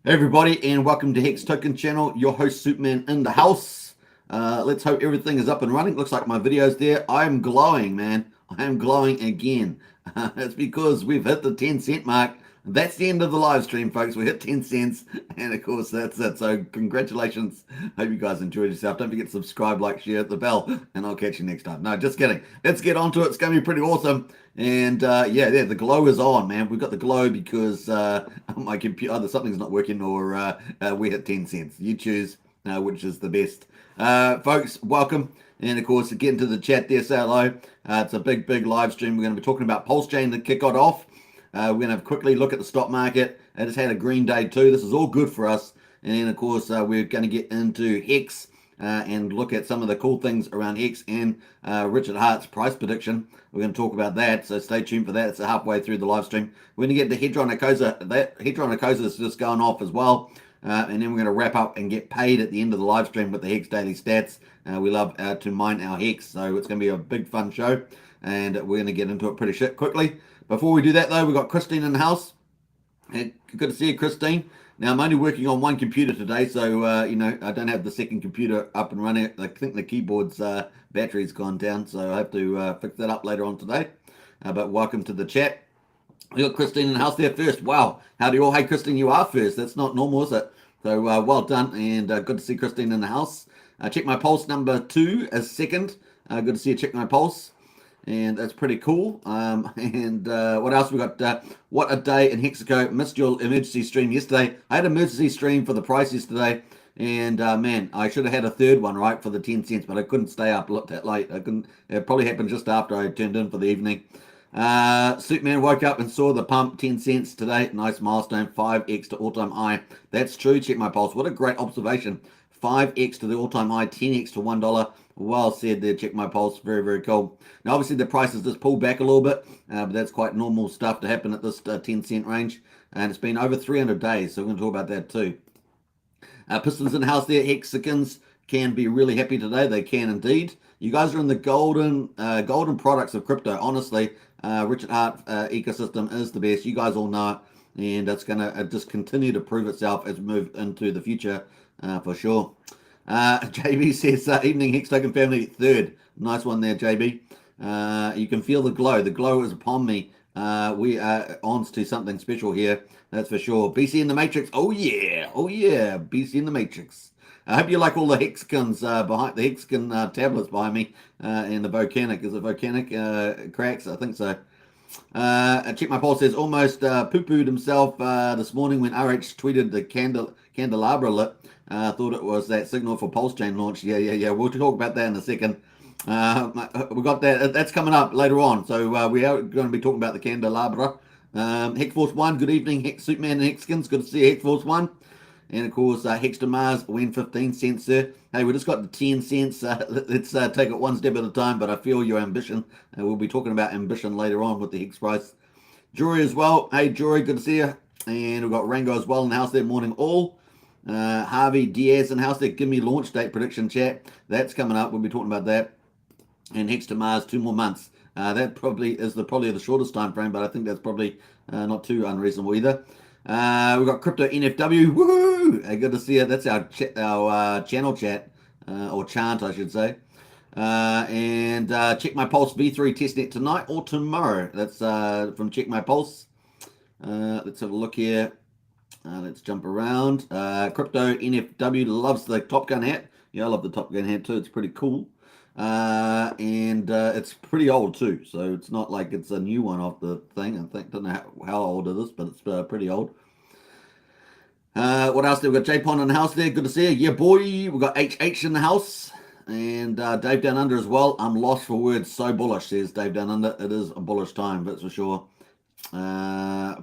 Hey everybody, and welcome to Hex Token channel. Your host Superman in the house. Let's hope everything is up and running. Looks like my video's there. I'm glowing, man. I am glowing again. It's because we've hit the 10-cent mark. That's the end of the live stream, folks. We hit 10 cents, and of course that's it. So congratulations. Hope you guys enjoyed yourself. Don't forget to subscribe, like, share, hit the bell, and I'll catch you next time. No, just kidding. Let's get on to it. It's going to be pretty awesome. And yeah, the glow is on, man. We've got the glow because my computer, either something's not working or we hit 10 cents. You choose which is the best. Folks, welcome. And of course, get into the chat there, say hello. It's a big live stream. We're going to be talking about Pulsechain to kick it off. We're going to quickly look at the stock market. It has had a green day too. This is all good for us. And then, of course, we're going to get into Hex and look at some of the cool things around Hex and Richard Hart's price prediction. We're going to talk about that, so stay tuned for that. It's halfway through the live stream. We're going to get to Hedron and Icosa. That Hedron and Icosa is just going off as well. And then we're going to wrap up and get paid at the end of the live stream with the Hex Daily Stats. We love to mine our Hex, so it's going to be a big fun show. And we're going to get into it pretty quickly. Before we do that, though, we've got Christine in the house. And good to see you, Christine. Now, I'm only working on one computer today, so, you know, I don't have the second computer up and running. I think the keyboard's battery's gone down, so I have to fix that up later on today. But welcome to the chat. We got Christine in the house there first. Wow. Howdy all. Hey, Christine, you are first. That's not normal, is it? So, well done, and good to see Christine in the house. Check my pulse number 2 as second. Good to see you check my pulse. And that's pretty cool. And what else we got? What a day in Hexaco. Missed your emergency stream yesterday. I had an emergency stream for the price yesterday. And man, I should have had a third one, right, for the 10 cents, but I couldn't stay up that late. I couldn't. It probably happened just after I turned in for the evening. Superman woke up and saw the pump 10 cents today. Nice milestone. 5x to all-time high. That's true. Check my pulse. What a great observation. 5x to the all-time high. 10x to $1. Well said there. Check my pulse. Very cool. Now, obviously, the prices just pulled back a little bit, but that's quite normal stuff to happen at this 10-cent range. And it's been over 300 days, so we're going to talk about that too. Pistons in the house there. Hexicans can be really happy today. They can indeed. You guys are in the golden products of crypto. Honestly, Richard Hart ecosystem is the best. You guys all know it, and it's going to just continue to prove itself as we move into the future for sure. JB says, evening Hex Token family, third. Nice one there, JB. You can feel the glow. The glow is upon me. We are on to something special here, that's for sure. BC in the Matrix. Oh yeah. BC in the Matrix. I hope you like all the hexagons behind the hexagon tablets behind me, and the volcanic. Is it volcanic cracks? I think so. Check my pulse says almost poo-pooed himself this morning when RH tweeted the candelabra lit. Thought it was that signal for Pulsechain launch. Yeah. We'll talk about that in a second. We got that. That's coming up later on. So we are going to be talking about the candelabra. Hex Force 1. Good evening, Hex Superman and Hexkins. Good to see you, Hex Force 1. And of course, Hex to Mars, win 15 cents, sir. Hey, we just got the 10 cents. Let's take it one step at a time, but I feel your ambition. We'll be talking about ambition later on with the Hex price. Jury as well. Hey, Jury, good to see you. And we've got Rango as well in the house there. Morning all. Harvey Diaz in the house there. Give me launch date prediction chat. That's coming up. We'll be talking about that. And Hex to Mars, 2 more months. That probably is probably the shortest time frame, but I think that's probably not too unreasonable either. We've got Crypto NFW. Woohoo! Good to see you. That's our channel chat, or chant, I should say. And Check My Pulse V3 testnet tonight or tomorrow. That's from Check My Pulse. Let's have a look here. Let's jump around. Crypto NFW loves the Top Gun hat. Yeah, I love the Top Gun hat too. It's pretty cool. And it's pretty old too, so it's not like it's a new one off the thing. I don't know how old it is, but it's pretty old. What else? We've got J-Pon in the house there. Good to see you. Yeah, boy. We've got HH in the house. And Dave Down Under as well. I'm lost for words. So bullish, says Dave Down Under. It is a bullish time, that's for sure.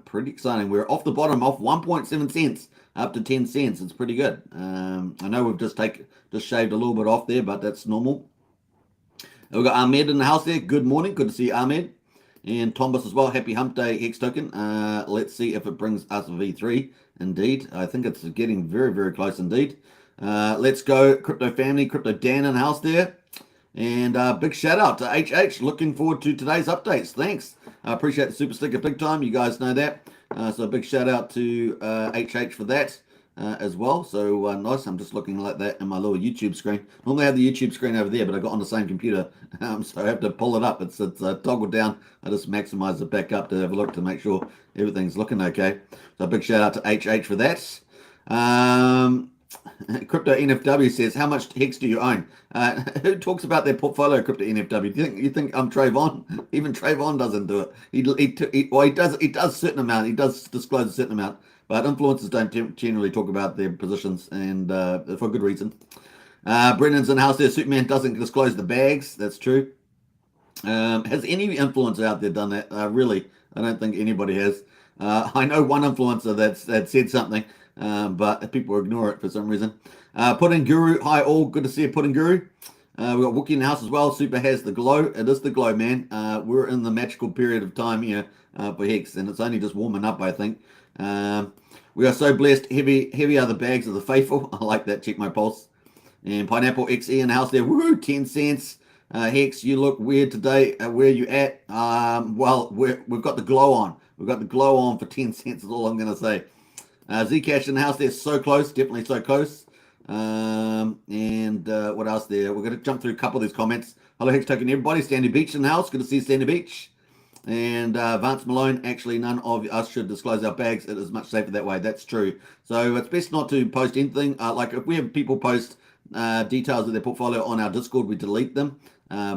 Pretty exciting. We're off the bottom, off 1.7 cents up to 10 cents. It's pretty good. I know we've just shaved a little bit off there, but that's normal. We've got Ahmed in the house there. Good morning. Good to see you, Ahmed. And Tombus as well. Happy hump day, Hex Token. Let's see if it brings us a V3. Indeed. I think it's getting very, very close indeed. Let's go, Crypto Family, Crypto Dan in the house there. And big shout out to HH. Looking forward to today's updates. Thanks. I appreciate the super sticker big time. You guys know that. So a big shout out to HH for that as well. So nice. I'm just looking like that in my little YouTube screen. Normally I have the YouTube screen over there, but I got on the same computer. So I have to pull it up. It's toggled down. I just maximize it back up to have a look to make sure everything's looking okay. So a big shout out to HH for that. Crypto NFW says, how much Hex do you own? Who talks about their portfolio, Crypto NFW? You think I'm Trayvon? Even Trayvon doesn't do it. He does a certain amount. He does disclose a certain amount, but influencers don't generally talk about their positions, and for good reason. Brendan's in the house there. Superman doesn't disclose the bags. That's true. Has any influencer out there done that? Really, I don't think anybody has. I know one influencer that said something. But people ignore it for some reason. Pudding Guru, hi all, good to see you, Pudding Guru. We got Wookie in the house as well. Super has the glow. It is the glow, man. We're in the magical period of time here for Hex, and it's only just warming up, I think. We are so blessed. Heavy are the bags of the faithful. I like that. Check my pulse. And Pineapple XE in the house there. Woo, 10 cents. Hex, you look weird today. Where are you at? Well, we've got the glow on. We've got the glow on for 10 cents is all I'm going to say. Zcash in the house there, so close, definitely so close. And what else there? We're going to jump through a couple of these comments. Hello, Hex Token, everybody. Sandy Beach in the house. Good to see you, Sandy Beach. And Vance Malone, actually, none of us should disclose our bags. It is much safer that way. That's true. So it's best not to post anything. Like if we have people post details of their portfolio on our Discord, we delete them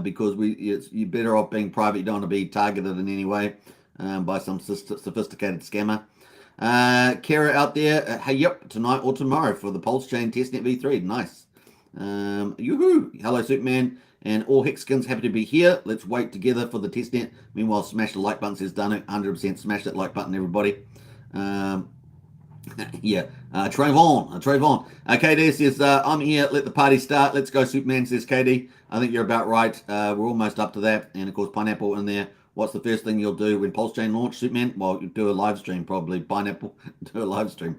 because you're better off being private. You don't want to be targeted in any way by some sophisticated scammer. Kara out there, hey, yep, tonight or tomorrow for the Pulsechain Testnet V3. Nice. Yoo-hoo. Hello, Superman. And all Hexkins happy to be here. Let's wait together for the testnet. Meanwhile, smash the like button, says done it. 100% smash that like button, everybody. Yeah. Trayvon. KD says, I'm here. Let the party start. Let's go, Superman, says KD. I think you're about right. We're almost up to that. And, of course, Pineapple in there. What's the first thing you'll do when Pulsechain launch, Superman? Well, you do a live stream, probably. Pineapple, do a live stream.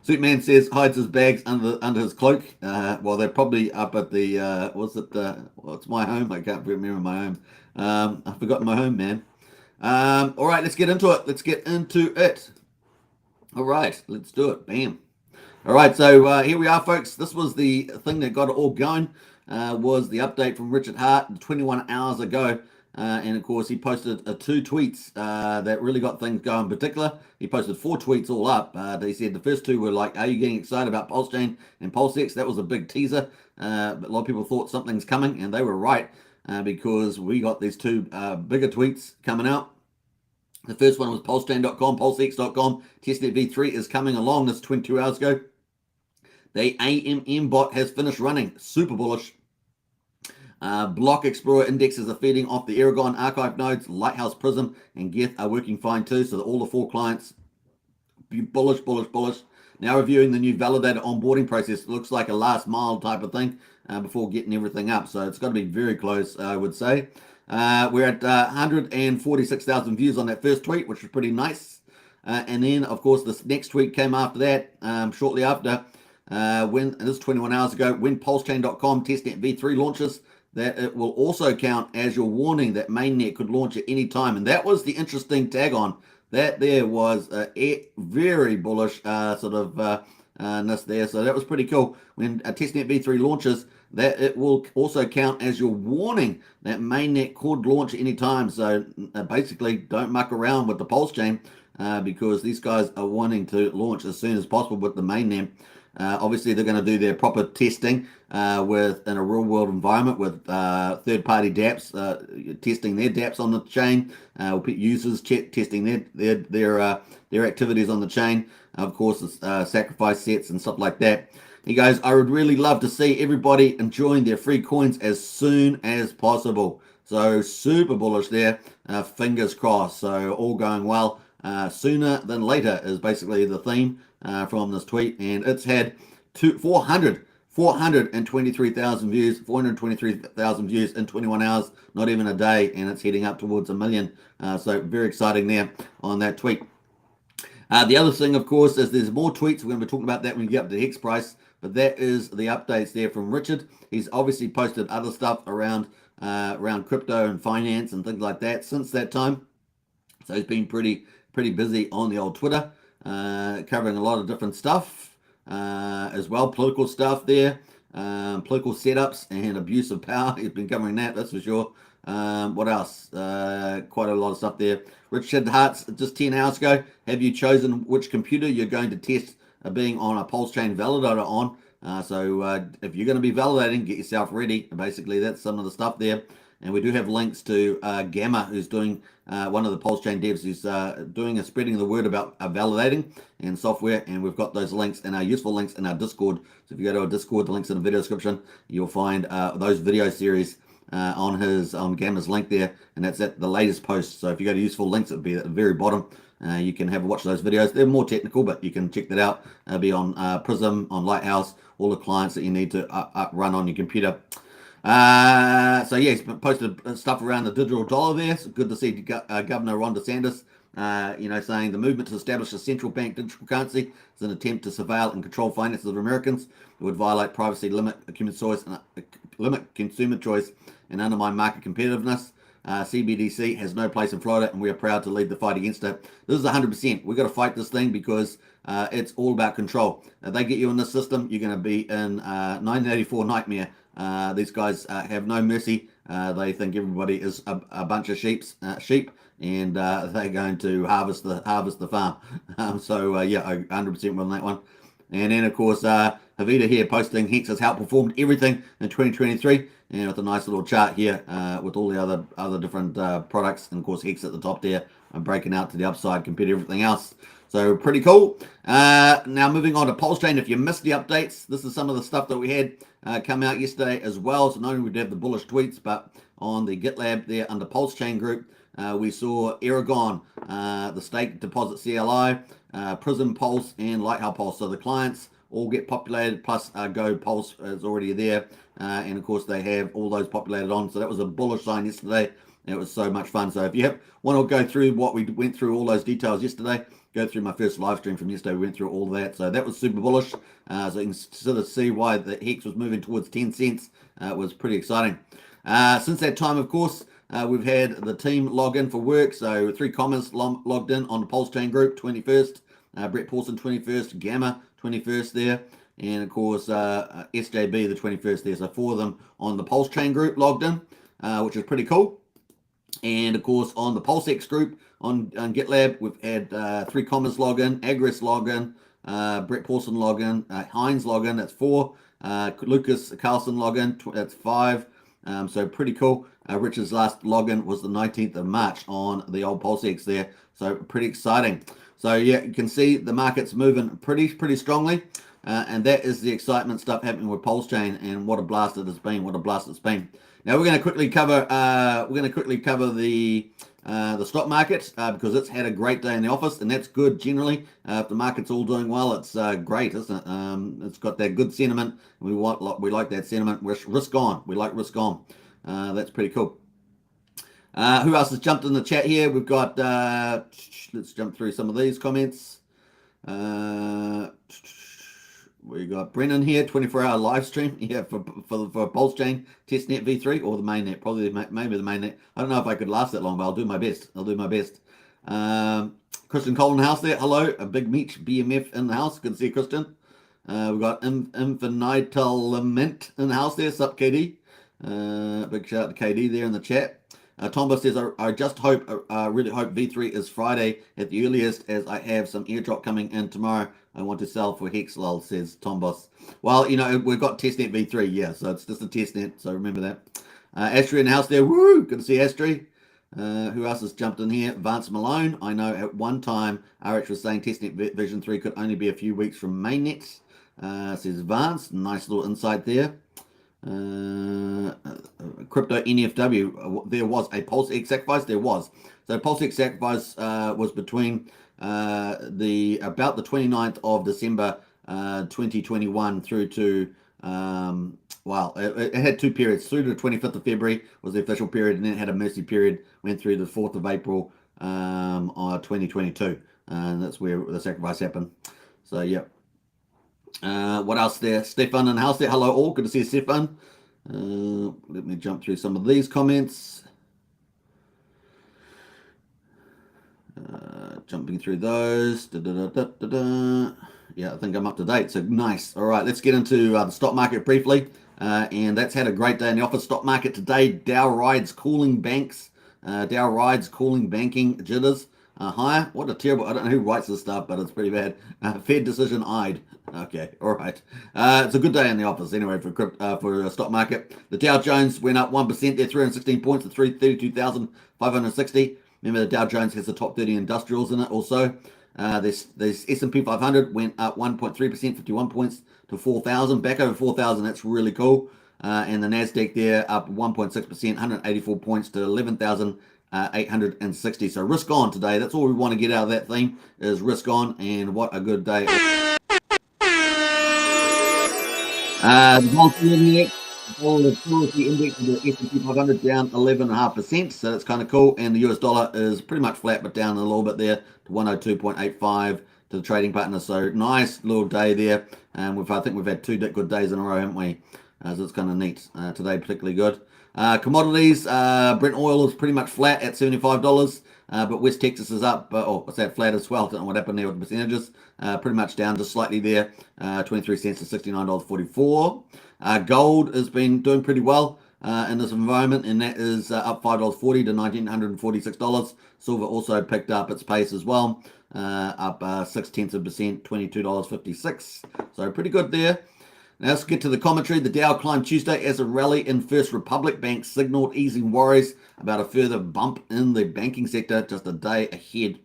Superman says hides his bags under his cloak. Well, they're probably up at the what's my home? I can't remember my home. I've forgotten my home, man. All right, let's get into it. All right, let's do it. Bam. All right, so here we are, folks. This was the thing that got it all going. Was the update from Richard Hart 21 hours ago. And of course, he posted 2 tweets that really got things going. In particular, he posted 4 tweets all up. He said the first 2 were like, are you getting excited about Pulsechain and Pulsex? That was a big teaser. But a lot of people thought something's coming, and they were right because we got these 2 bigger tweets coming out. The first one was Pulsechain.com, Pulsex.com. Testnet V3 is coming along. This 22 hours ago. The AMM bot has finished running. Super bullish. Block Explorer indexes are feeding off the Aragon archive nodes. Lighthouse Prism and Geth are working fine too. So all the 4 clients, bullish. Now reviewing the new validator onboarding process. It looks like a last mile type of thing before getting everything up. So it's got to be very close, I would say. We're at 146,000 views on that first tweet, which was pretty nice. And then, of course, this next tweet came after that, shortly after, and this is 21 hours ago, when Pulsechain.com Testnet V3 launches, that it will also count as your warning that mainnet could launch at any time. And that was the interesting tag on. That there was a very bullish sort of ness there. So that was pretty cool. When a Testnet V3 launches, that it will also count as your warning that mainnet could launch at any time. So basically, don't muck around with the Pulsechain because these guys are wanting to launch as soon as possible with the mainnet. Obviously, they're going to do their proper testing in a real-world environment with third-party dApps testing their dApps on the chain, users testing their activities on the chain. Of course, sacrifice sets and stuff like that. He goes, I would really love to see everybody enjoying their free coins as soon as possible. So super bullish there. Fingers crossed. So all going well. Sooner than later is basically the theme from this tweet. And it's had 423,000 views, 423,000 views in 21 hours, not even a day. And it's heading up towards 1 million. So very exciting there on that tweet. The other thing, of course, is there's more tweets. We're going to be talking about that when we get up to Hex price. But that is the updates there from Richard. He's obviously posted other stuff around crypto and finance and things like that since that time. So he's been pretty busy on the old Twitter, covering a lot of different stuff as well, political stuff there, political setups and abuse of power. He's been covering that, that's for sure. What else? Quite a lot of stuff there. Richard Hart's just 10 hours ago. Have you chosen which computer you're going to test being on a Pulsechain validator on? So if you're going to be validating, get yourself ready. Basically, that's some of the stuff there. And we do have links to Gamma, who's doing one of the Pulsechain devs who's spreading the word about validating and software. And we've got those links and our useful links in our Discord. So if you go to our Discord, the link's in the video description, you'll find those video series on Gamma's link there, and that's at the latest post. So if you go to useful links, it'll be at the very bottom. You can have a watch those videos. They're more technical, but you can check that out. It'll be on Prism, on Lighthouse, all the clients that you need to run on your computer. So yeah, he's posted stuff around the digital dollar there. It's good to see Governor Ron DeSantis, saying the movement to establish a central bank digital currency is an attempt to surveil and control finances of Americans. It would violate privacy, limit consumer choice, and undermine market competitiveness. CBDC has no place in Florida, and we are proud to lead the fight against it. This is 100%. We've got to fight this thing because it's all about control. If they get you in this system, you're going to be in 1984 nightmare. These guys have no mercy. They think everybody is a bunch of sheep, and they're going to harvest the farm. Yeah, I 100% on that one. And then, of course, Havita here posting Hex has outperformed everything in 2023, and with a nice little chart here with all the other different products, and of course Hex at the top there, breaking out to the upside compared to everything else. So pretty cool. Now moving on to Pulsechain. If you missed the updates, this is some of the stuff that we had come out yesterday as well. So not only did we have the bullish tweets, but on the GitLab there under Pulsechain group, we saw Aragon, the stake deposit CLI, Prism Pulse, and Lighthouse Pulse. So the clients all get populated, plus Go Pulse is already there. And of course they have all those populated on. So that was a bullish sign yesterday. It was so much fun. So if you want to go through what we went through, all those details yesterday, go through my first live stream from yesterday. We went through all that. So that was super bullish. So you can sort of see why the Hex was moving towards 10 cents. It was pretty exciting. Since that time, of course, we've had the team log in for work. So 3 Commas logged in on the Pulsechain group, 21st. Brett Paulson, 21st. Gamma, 21st there. And, of course, SJB, the 21st there. So 4 of them on the Pulsechain group logged in, which is pretty cool. And, of course, on the PulseX group on GitLab, we've had 3 Commas log in, Agris log in, Brett Paulson log in, Heinz log in, that's 4. Lucas Carlson log in, that's 5. So pretty cool. Richard's last login was the 19th of March on the old PulseX there. So pretty exciting. So yeah, you can see the market's moving pretty strongly. And that is the excitement stuff happening with Pulsechain, and what a blast it has been. What a blast it's been. Now we're going to quickly cover the stock market because it's had a great day in the office, and that's good generally. If the market's all doing well, it's great, isn't it? It's got that good sentiment. We like that sentiment. We're risk on. We like risk on. That's pretty cool. Who else has jumped in the chat here? We've got. Let's jump through some of these comments. We got Brennan here, 24-hour live stream. Yeah, for Pulsechain testnet v3 or the mainnet, probably maybe the mainnet. I don't know if I could last that long, but I'll do my best. Christian Cole in the house there. Hello, a big meet BMF in the house. Good to see you, Christian. We've got Infinitelament in the house there. Sup, KD? Big shout out to KD there in the chat. Tomba says, I just really hope V3 is Friday at the earliest, as I have some airdrop coming in tomorrow I want to sell for Hex, lol, says Tom Boss. Well, you know, we've got testnet v3, yeah, so it's just a testnet, so remember that. Astrid in the house there, woo, good to see Astrid. Who else has jumped in here? Vance Malone. I know at one time RH was saying testnet version 3 could only be a few weeks from mainnet. Says Vance. Nice little insight there. Crypto NFW. There was a Pulsechain sacrifice. There was. So Pulsechain sacrifice was between about the 29th of December 2021 through to well, it had two periods. Through to the 25th of February was the official period, and then it had a mercy period, went through the 4th of April 2022. And that's where the sacrifice happened. So, yeah. What else there? Stefan in the house there. Hello all. Good to see you, Stefan. Let me jump through some of these comments. Jumping through those. Yeah, I think I'm up to date. So nice. All right, let's get into the stock market briefly. And that's had a great day in the office. Stock market today. Dow rides cooling banks. Dow rides cooling banking jitters higher. What a terrible. I don't know who writes this stuff, but it's pretty bad. Fed decision eyed. Okay, all right. It's a good day in the office anyway for stock market. The Dow Jones went up 1%. They're 316 points to 332,560. Remember, the Dow Jones has the top 30 industrials in it also. This S&P 500 went up 1.3%, 51 points to 4,000. Back over 4,000, that's really cool. And the NASDAQ there up 1.6%, 184 points to 11,860. So risk on today. That's all we want to get out of that theme is risk on, and what a good day. The volatility index of the S&P 500 down 11.5%, so that's kind of cool. And the US dollar is pretty much flat, but down a little bit there to 102.85 to the trading partner. So nice little day there. And I think we've had two good days in a row, haven't we? So it's kind of neat. Today particularly good. Commodities, Brent oil is pretty much flat at $75. But West Texas is up. What's that, flat as well? I don't know what happened there with the percentages. Pretty much down just slightly there. 23 cents to $69.44. Gold has been doing pretty well in this environment, and that is up $5.40 to $1,946. Silver also picked up its pace as well, up 0.6%, $22.56. So pretty good there. Now let's get to the commentary. The Dow climbed Tuesday as a rally in First Republic Bank signaled easing worries about a further bump in the banking sector just a day ahead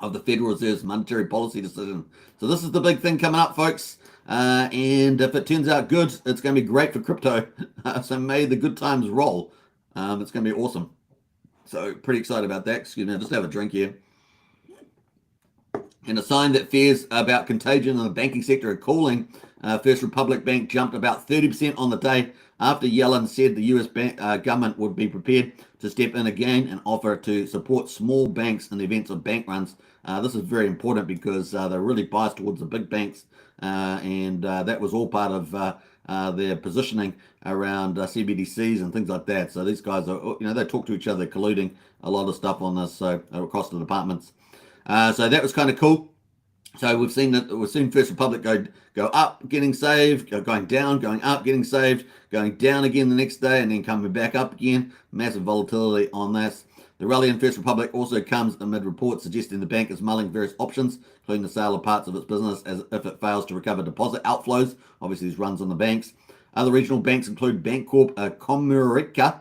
of the Federal Reserve's monetary policy decision. So this is the big thing coming up, folks. And if it turns out good, it's going to be great for crypto. So may the good times roll. It's going to be awesome. So pretty excited about that. Excuse me, I'll just have a drink here. And a sign that fears about contagion in the banking sector are cooling. First Republic Bank jumped about 30% on the day after Yellen said the U.S. government would be prepared to step in again and offer to support small banks in the events of bank runs. This is very important because they're really biased towards the big banks, and that was all part of their positioning around CBDCs and things like that. So these guys are, they talk to each other, colluding a lot of stuff on this, so across the departments. So that was kind of cool. So we've seen First Republic go up, getting saved, going down, going up, getting saved, going down again the next day, and then coming back up again. Massive volatility on this. The rally in First Republic also comes amid reports suggesting the bank is mulling various options, including the sale of parts of its business as if it fails to recover deposit outflows. Obviously, these runs on the banks. Other regional banks include Bancorp, Comerica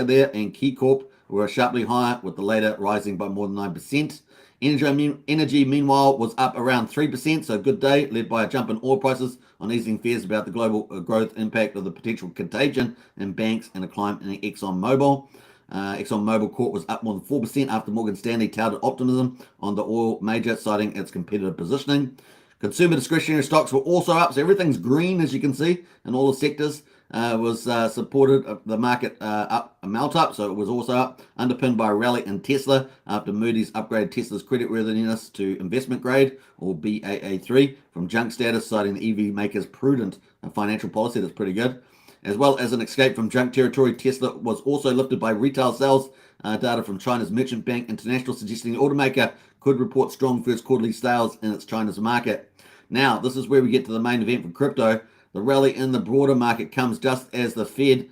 there, and KeyCorp were sharply higher, with the latter rising by more than 9%. Energy, meanwhile, was up around 3%, so a good day, led by a jump in oil prices on easing fears about the global growth impact of the potential contagion in banks and a climb in ExxonMobil. ExxonMobil Corp was up more than 4% after Morgan Stanley touted optimism on the oil major, citing its competitive positioning. Consumer discretionary stocks were also up, so everything's green, as you can see, in all the sectors. Was supported the market up, melt up, so it was also up, underpinned by a rally in Tesla after Moody's upgraded Tesla's creditworthiness to investment grade, or Baa3, from junk status, citing the EV maker's prudent financial policy. That's pretty good. As well as an escape from junk territory, Tesla was also lifted by retail sales data from China's Merchant Bank International, suggesting the automaker could report strong first quarterly sales in its China's market. Now, this is where we get to the main event for crypto. The rally in the broader market comes just as the Fed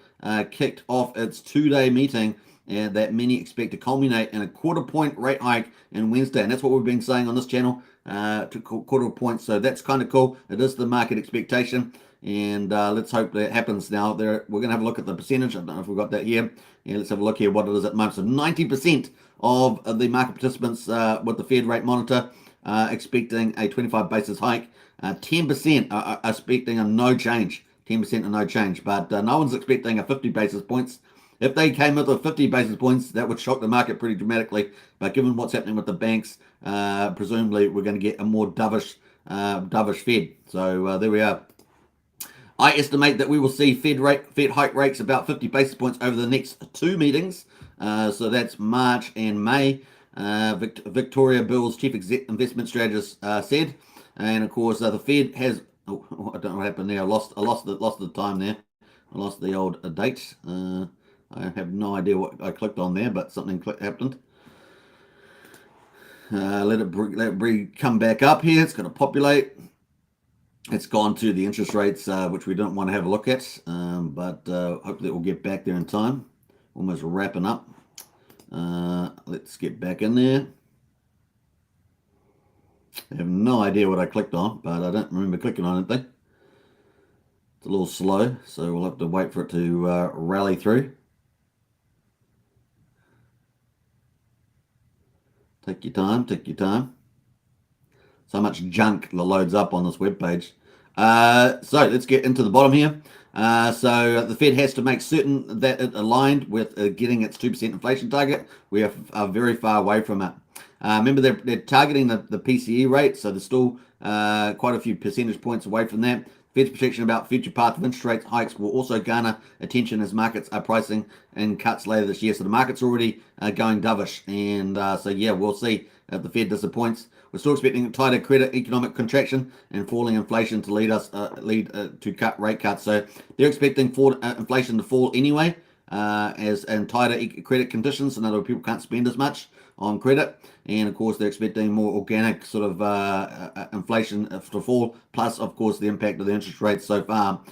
kicked off its two-day meeting that many expect to culminate in a quarter-point rate hike on Wednesday. And that's what we've been saying on this channel to quarter point. So that's kind of cool. It is the market expectation. And let's hope that happens now. We're going to have a look at the percentage. I don't know if we've got that here. Yeah, let's have a look here what it is at the moment. So 90% of the market participants with the Fed rate monitor expecting a 25 basis hike. 10% are expecting a no change. 10% a no change. But no one's expecting a 50 basis points. If they came with a 50 basis points, that would shock the market pretty dramatically. But given what's happening with the banks, presumably we're going to get a more dovish Fed. So there we are. I estimate that we will see Fed hike rates about 50 basis points over the next 2 meetings. So that's March and May. Victoria Bill's chief investment strategist said, and of course the Fed has. Oh, I don't know what happened there. I lost the time there. I lost the old date. I have no idea what I clicked on there, but something happened. Let it come back up here. It's going to populate. It's gone to the interest rates, which we don't want to have a look at, but hopefully it will get back there in time. Almost wrapping up. Let's get back in there. I have no idea what I clicked on, but I don't remember clicking on anything. It's a little slow, so we'll have to wait for it to rally through. Take your time, take your time. So much junk that loads up on this web page. So let's get into the bottom here. So the Fed has to make certain that it aligned with getting its 2% inflation target. We are very far away from it. Remember, they're targeting the PCE rate, so there's still quite a few percentage points away from that. Fed's prediction about future path of interest rate hikes will also garner attention as markets are pricing in cuts later this year. So the market's already going dovish, and so yeah, we'll see if the Fed disappoints. We're still expecting tighter credit, economic contraction, and falling inflation to lead to rate cuts. So they're expecting inflation to fall anyway, and tighter credit conditions. In other words, people can't spend as much on credit, and of course they're expecting more organic sort of inflation to fall, plus of course the impact of the interest rates so far.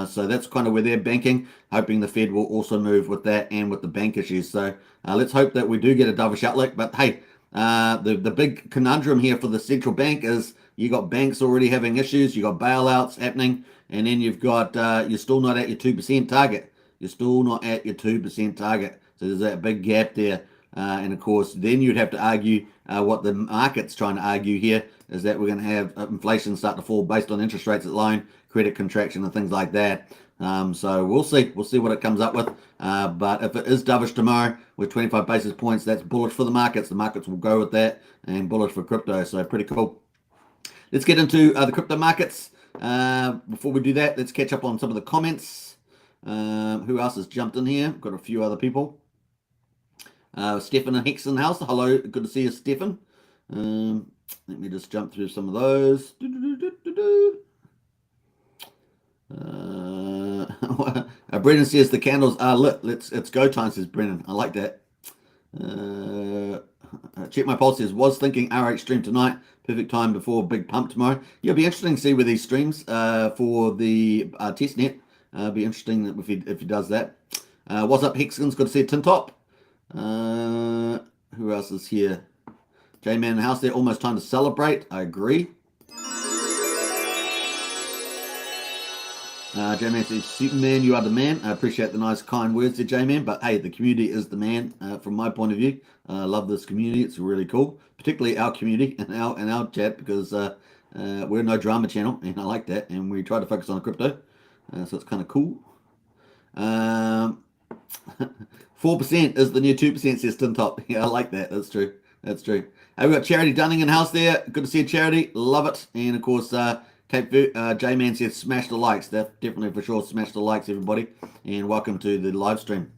So that's kind of where they're banking, hoping the Fed will also move with that and with the bank issues. So let's hope that we do get a dovish outlook. But hey, the big conundrum here for the central bank is you got banks already having issues, you got bailouts happening, and then you've got you're still not at your 2% target. You're still not at your 2% target. So there's that big gap there. And of course, then you'd have to argue what the market's trying to argue here is that we're going to have inflation start to fall based on interest rates alone, credit contraction, and things like that. So we'll see. We'll see what it comes up with. But if it is dovish tomorrow with 25 basis points, that's bullish for the markets. The markets will go with that, and bullish for crypto. So pretty cool. Let's get into the crypto markets. Before we do that, let's catch up on some of the comments. Who else has jumped in here? Got a few other people. Stefan and Hex in the house. Hello, good to see you, Stefan. Let me just jump through some of those. Brendan says the candles are lit. It's go time, says Brendan. I like that. Check my pulse says, was thinking RH stream tonight. Perfect time before big pump tomorrow. Yeah, it'll be interesting to see where these streams for the testnet. Be interesting if he does that. What's up, Hexkins? Good to see you, Tin Top. Who else is here? J-Man in the house there. Almost time to celebrate. I agree. J-Man says, Superman, you are the man. I appreciate the nice, kind words there, J-Man. But hey, the community is the man from my point of view. I love this community. It's really cool. Particularly our community and our chat because we're no drama channel and I like that. And we try to focus on crypto. So it's kind of cool. 4% is the new 2%, says Tin Top. Yeah, I like that. That's true. That's true. Hey, we've got Charity Dunning in the house there. Good to see you, Charity. Love it. And of course, J-Man says smash the likes. Definitely for sure. Smash the likes, everybody. And welcome to the live stream.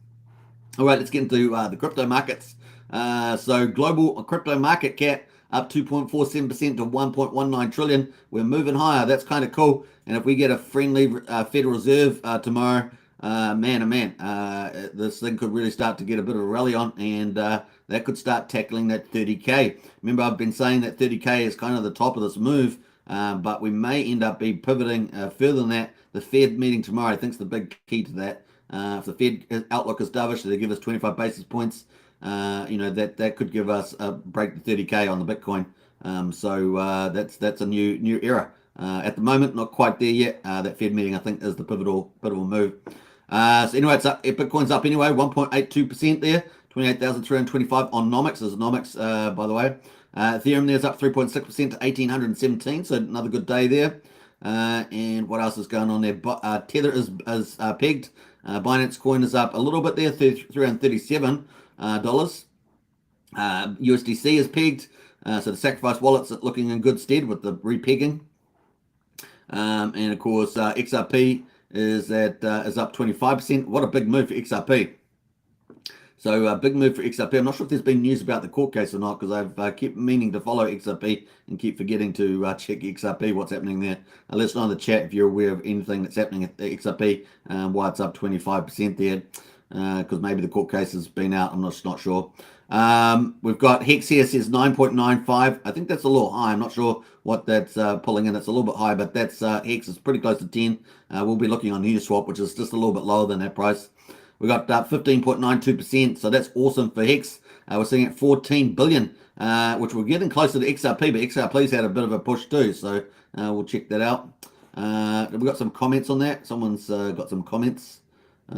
All right, let's get into the crypto markets. So global crypto market cap up 2.47% to 1.19 trillion. We're moving higher. That's kind of cool. And if we get a friendly Federal Reserve tomorrow, this thing could really start to get a bit of a rally on, and that could start tackling that 30K. Remember, I've been saying that 30K is kind of the top of this move, but we may end up be pivoting further than that. The Fed meeting tomorrow, I think, is the big key to that. If the Fed outlook is dovish, they give us 25 basis points. That could give us a break to 30K on the Bitcoin. So that's a new era. At the moment, not quite there yet. That Fed meeting, I think, is the pivotal move. So anyway, it's up. Bitcoin's up anyway, 1.82% there, 28,325 on Nomics. There's Nomics, by the way. Ethereum there's up 3.6% to 1,817. So another good day there. And what else is going on there? Tether is pegged. Binance Coin is up a little bit there, $337. USDC is pegged. So the Sacrifice wallet's looking in good stead with the repegging. And of course, XRP is up 25%. What a big move for XRP. So a big move for XRP. I'm not sure if there's been news about the court case or not, because I've kept meaning to follow XRP and keep forgetting to check XRP, what's happening there. Let us know in the chat if you're aware of anything that's happening at XRP, why it's up 25% there, because maybe the court case has been out. I'm not sure. We've got Hex here, says 9.95. I think that's a little high. I'm not sure what that's pulling in. It's a little bit high, but that's Hex is pretty close to 10. We'll be looking on Uniswap, which is just a little bit lower than that price. We got 15.92%, so that's awesome for Hex. We're sitting at 14 billion, which we're getting closer to XRP, but XRP's had a bit of a push too, so we'll check that out. We've got some comments on that. Someone's got some comments. Check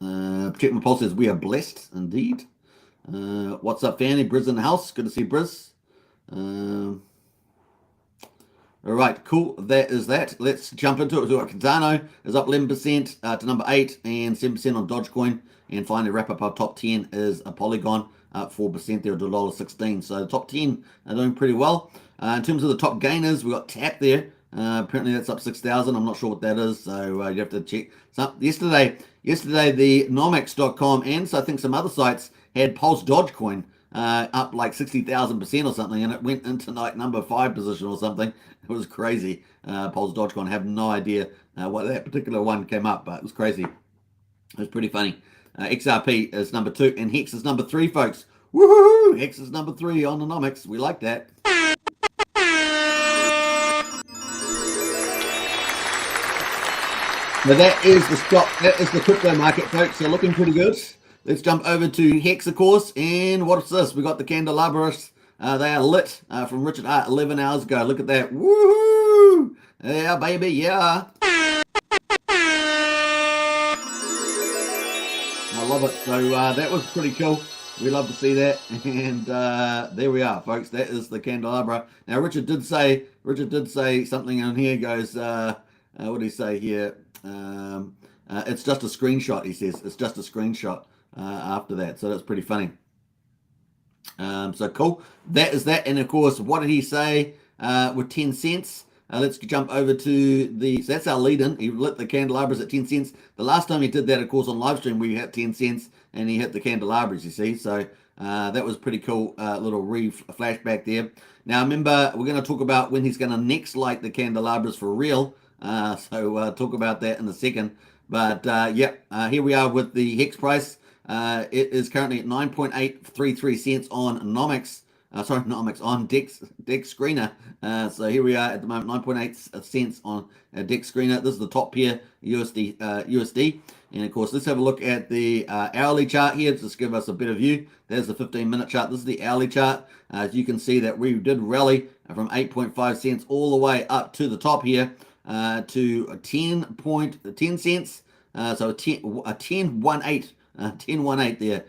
my pulse says we are blessed indeed. What's up, Fanny? Briz in the house. Good to see Briz. All right, cool. That is that. Let's jump into it. So Cardano is up 11% to number 8 and 7% on Dogecoin. And finally, wrap up our top 10 is a Polygon, up 4% there to $1.16. So the top 10 are doing pretty well. In terms of the top gainers, we got Tap there. Apparently that's up 6,000. I'm not sure what that is, so you have to check. So yesterday the nomics.com and so I think some other sites had Pulse Dogecoin up like 60,000% or something, and it went into like number 5 position or something. It was crazy. Pulse Dogecoin, I have no idea what that particular one came up, but it was crazy. It was pretty funny. XRP is number 2 and Hex is number 3, folks. Woohoo! Hex is number 3 on the nomics. We like that. Now that is the stock, that is the crypto market, folks. So looking pretty good. Let's jump over to Hex, of course. And what's this? We got the candelabras. They are lit from Richard Hart 11 hours ago. Look at that. Woohoo! Yeah, baby, yeah. I love it. So that was pretty cool. We love to see that. And there we are, folks. That is the candelabra. Now, Richard did say something in here. He goes, what did he say here? It's just a screenshot, he says. It's just a screenshot after that. So that's pretty funny. So cool. That is that. And of course, what did he say with 10 cents? Let's jump over to so that's our lead-in. He lit the candelabras at 10 cents. The last time he did that, of course, on live stream, we hit 10 cents and he hit the candelabras, you see. So that was pretty cool little flashback there. Now, remember, we're going to talk about when he's going to next light the candelabras for real. So talk about that in a second. But here we are with the Hex price. It is currently at 9.833 cents on Nomics. On Dex Screener. So here we are at the moment, 9.8 cents on Dex Screener. This is the top pair USD. And of course, let's have a look at the hourly chart here, just to give us a better view. There's the 15-minute chart. This is the hourly chart. As you can see that we did rally from 8.5 cents all the way up to the top here to 10 cents. So a 10.18 there.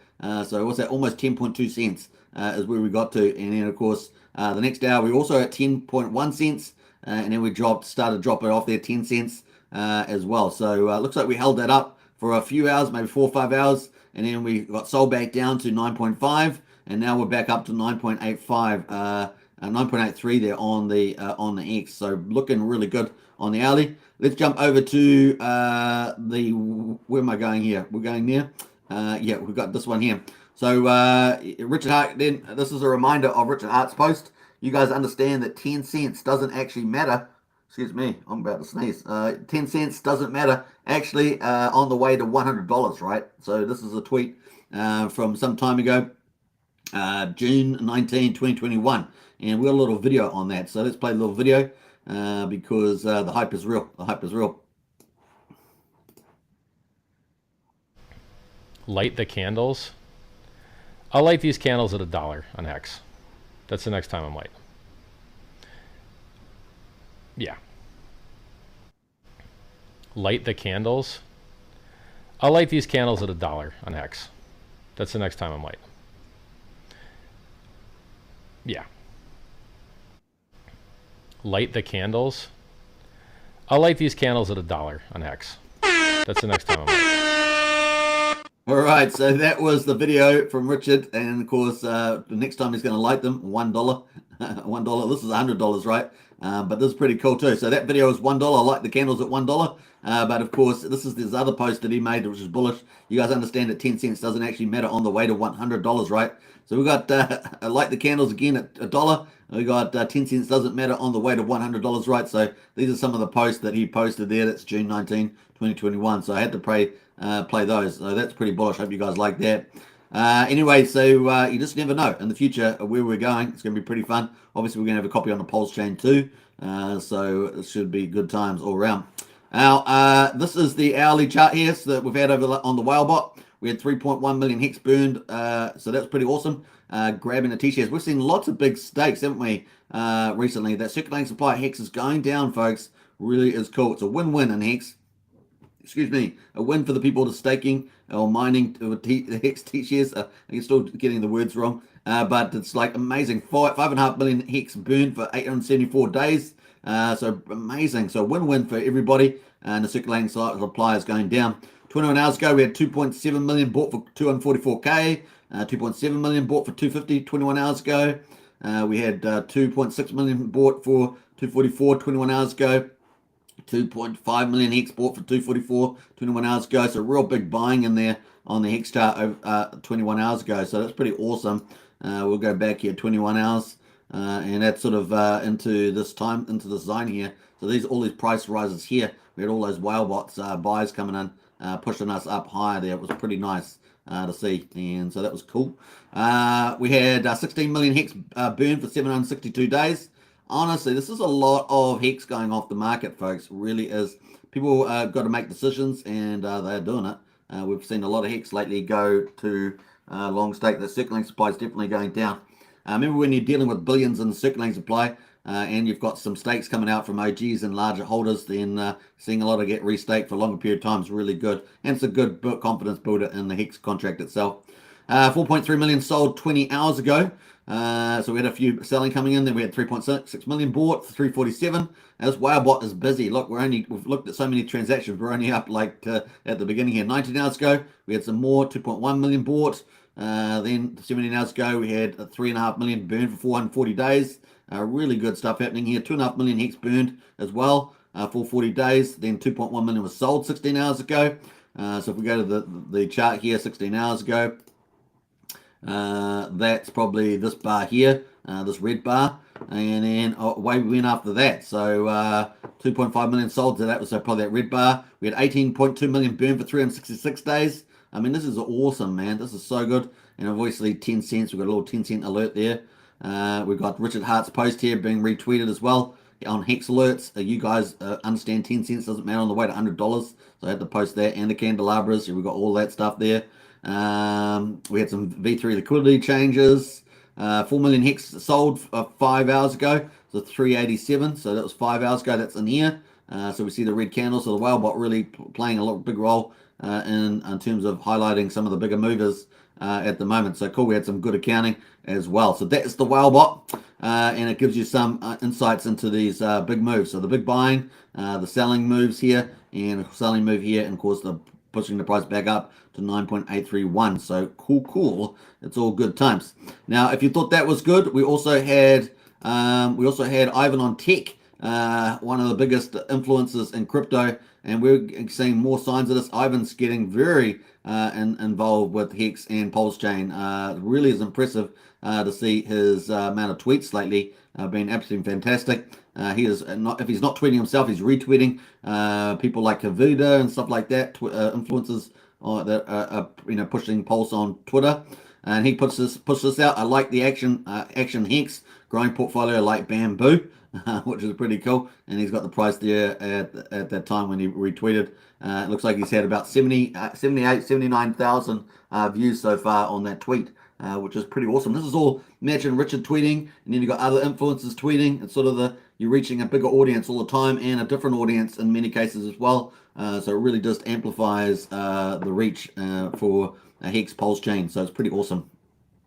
So what's that? Almost 10.2 cents is where we got to. And then, of course, the next hour, we also at 10.1 cents. And then we started dropping off there 10 cents as well. So looks like we held that up for a few hours, maybe 4 or 5 hours. And then we got sold back down to 9.5. And now we're back up to 9.85, 9.83 there on the X. So looking really good on the hourly. Let's jump over to where am I going here? We're going there. Yeah, we've got this one here. So Richard Hart, then this is a reminder of Richard Hart's post. You guys understand that 10 cents doesn't actually matter. Excuse me, I'm about to sneeze. 10 cents doesn't matter actually on the way to $100, right? So this is a tweet from some time ago, June 19, 2021. And we got a little video on that. So let's play a little video because the hype is real. The hype is real. Light the candles. I'll light these candles at $1 on Hex. That's the next time I'm late. Yeah. Light the candles. I'll light these candles at $1 on Hex. That's the next time I'm late. Yeah. Light the candles. I'll light these candles at $1 on Hex. That's the next time I'm late. All right, so that was the video from Richard, and of course, the next time he's going to light them, $1. $1. This is $100, right? But this is pretty cool too. So that video is $1. Light the candles at $1. But of course, this is this other post that he made, which is bullish. You guys understand that 10 cents doesn't actually matter on the way to $100, right? So we got light the candles again at $1. We got 10 cents doesn't matter on the way to $100, right? So these are some of the posts that he posted there. That's June 19, 2021. So I had to play those. So that's pretty bullish. Hope you guys like that. Anyway, so you just never know in the future where we're going. It's going to be pretty fun. Obviously, we're going to have a copy on the Pulsechain too. So it should be good times all around. Now, this is the hourly chart here that we've had over on the Whalebot. We had 3.1 million hex burned, so that's pretty awesome. Grabbing the T-shares. We've seen lots of big stakes, haven't we, recently? That circulating supply hex is going down, folks. Really is cool. It's a win-win in hex. Excuse me, a win for the people to staking or mining the hex T-shares. I'm still getting the words wrong, but it's like amazing. 5.5 million hex burned for 874 days. So amazing. So win-win for everybody. And the circulating supply is going down. 21 hours ago, we had 2.7 million bought for 244K. 2.7 million bought for 250 21 hours ago. We had 2.6 million bought for 244 21 hours ago. 2.5 million hex bought for 244 21 hours ago. So real big buying in there on the hex chart 21 hours ago. So that's pretty awesome. We'll go back here 21 hours. And that's sort of into this time, into this zone here. So all these price rises here. We had all those Whalebots buys coming in, pushing us up higher there. It was pretty nice to see, and so that was cool. We had 16 million hex burned for 762 days. Honestly, this is a lot of hex going off the market, folks. It really is. People got to make decisions, and they're doing it. We've seen a lot of hex lately go to long stake. The circulating supply is definitely going down. Remember, when you're dealing with billions in circulating supply, and you've got some stakes coming out from OGs and larger holders, then seeing a lot of get restaked for a longer period of time is really good. And it's a good confidence builder in the hex contract itself. 4.3 million sold 20 hours ago. So we had a few selling coming in. Then we had 3.6 million bought for 347. This Whalebot is busy. Look, we've looked at so many transactions. We're only up like at the beginning here. 19 hours ago, we had some more, 2.1 million bought. Then 17 hours ago, we had 3.5 million burned for 440 days. Really good stuff happening here. 2.5 million hex burned as well for 40 days. Then 2.1 million was sold 16 hours ago. So if we go to the chart here, 16 hours ago, that's probably this bar here, this red bar, and then away we went after that. So 2.5 million sold, so that was probably that red bar. We had 18.2 million burned for 366 days. I mean, this is awesome, man. This is so good. And obviously 10 cents, we've got a little 10 cent alert there. We've got Richard Hart's post here being retweeted as well on Hex Alerts. You guys understand 10 cents doesn't matter on the way to $100. So I had to post that, and the candelabras. So we've got all that stuff there. We had some V3 liquidity changes. 4 million hex sold 5 hours ago. So 387. So that was 5 hours ago. That's in here. So we see the red candle. So the Whalebot really playing a big role in terms of highlighting some of the bigger movers at the moment. So cool. We had some good accounting as well. So that's the Whalebot, and it gives you some insights into these big moves. So the big buying, the selling moves here, and a selling move here, and of course the pushing the price back up to 9.831. So cool. It's all good times. Now, if you thought that was good, we also had Ivan on Tech, one of the biggest influencers in crypto, and we're seeing more signs of this. Ivan's getting very involved with Hex and Pulsechain. Really is impressive to see his amount of tweets lately. Been absolutely fantastic. He is not, if he's not tweeting himself, he's retweeting people like Kavuda and stuff like that, influencers that are pushing Pulse on Twitter. And he puts this out. I like the action Hex growing portfolio like Bamboo, which is pretty cool. And he's got the price there at that time when he retweeted. It looks like he's had about 79,000 views so far on that tweet. which is pretty awesome. This is all Match and Richard tweeting, and then you've got other influencers tweeting. It's sort of you're reaching a bigger audience all the time and a different audience in many cases as well. So it really just amplifies the reach for a Hex Pulsechain. So it's pretty awesome.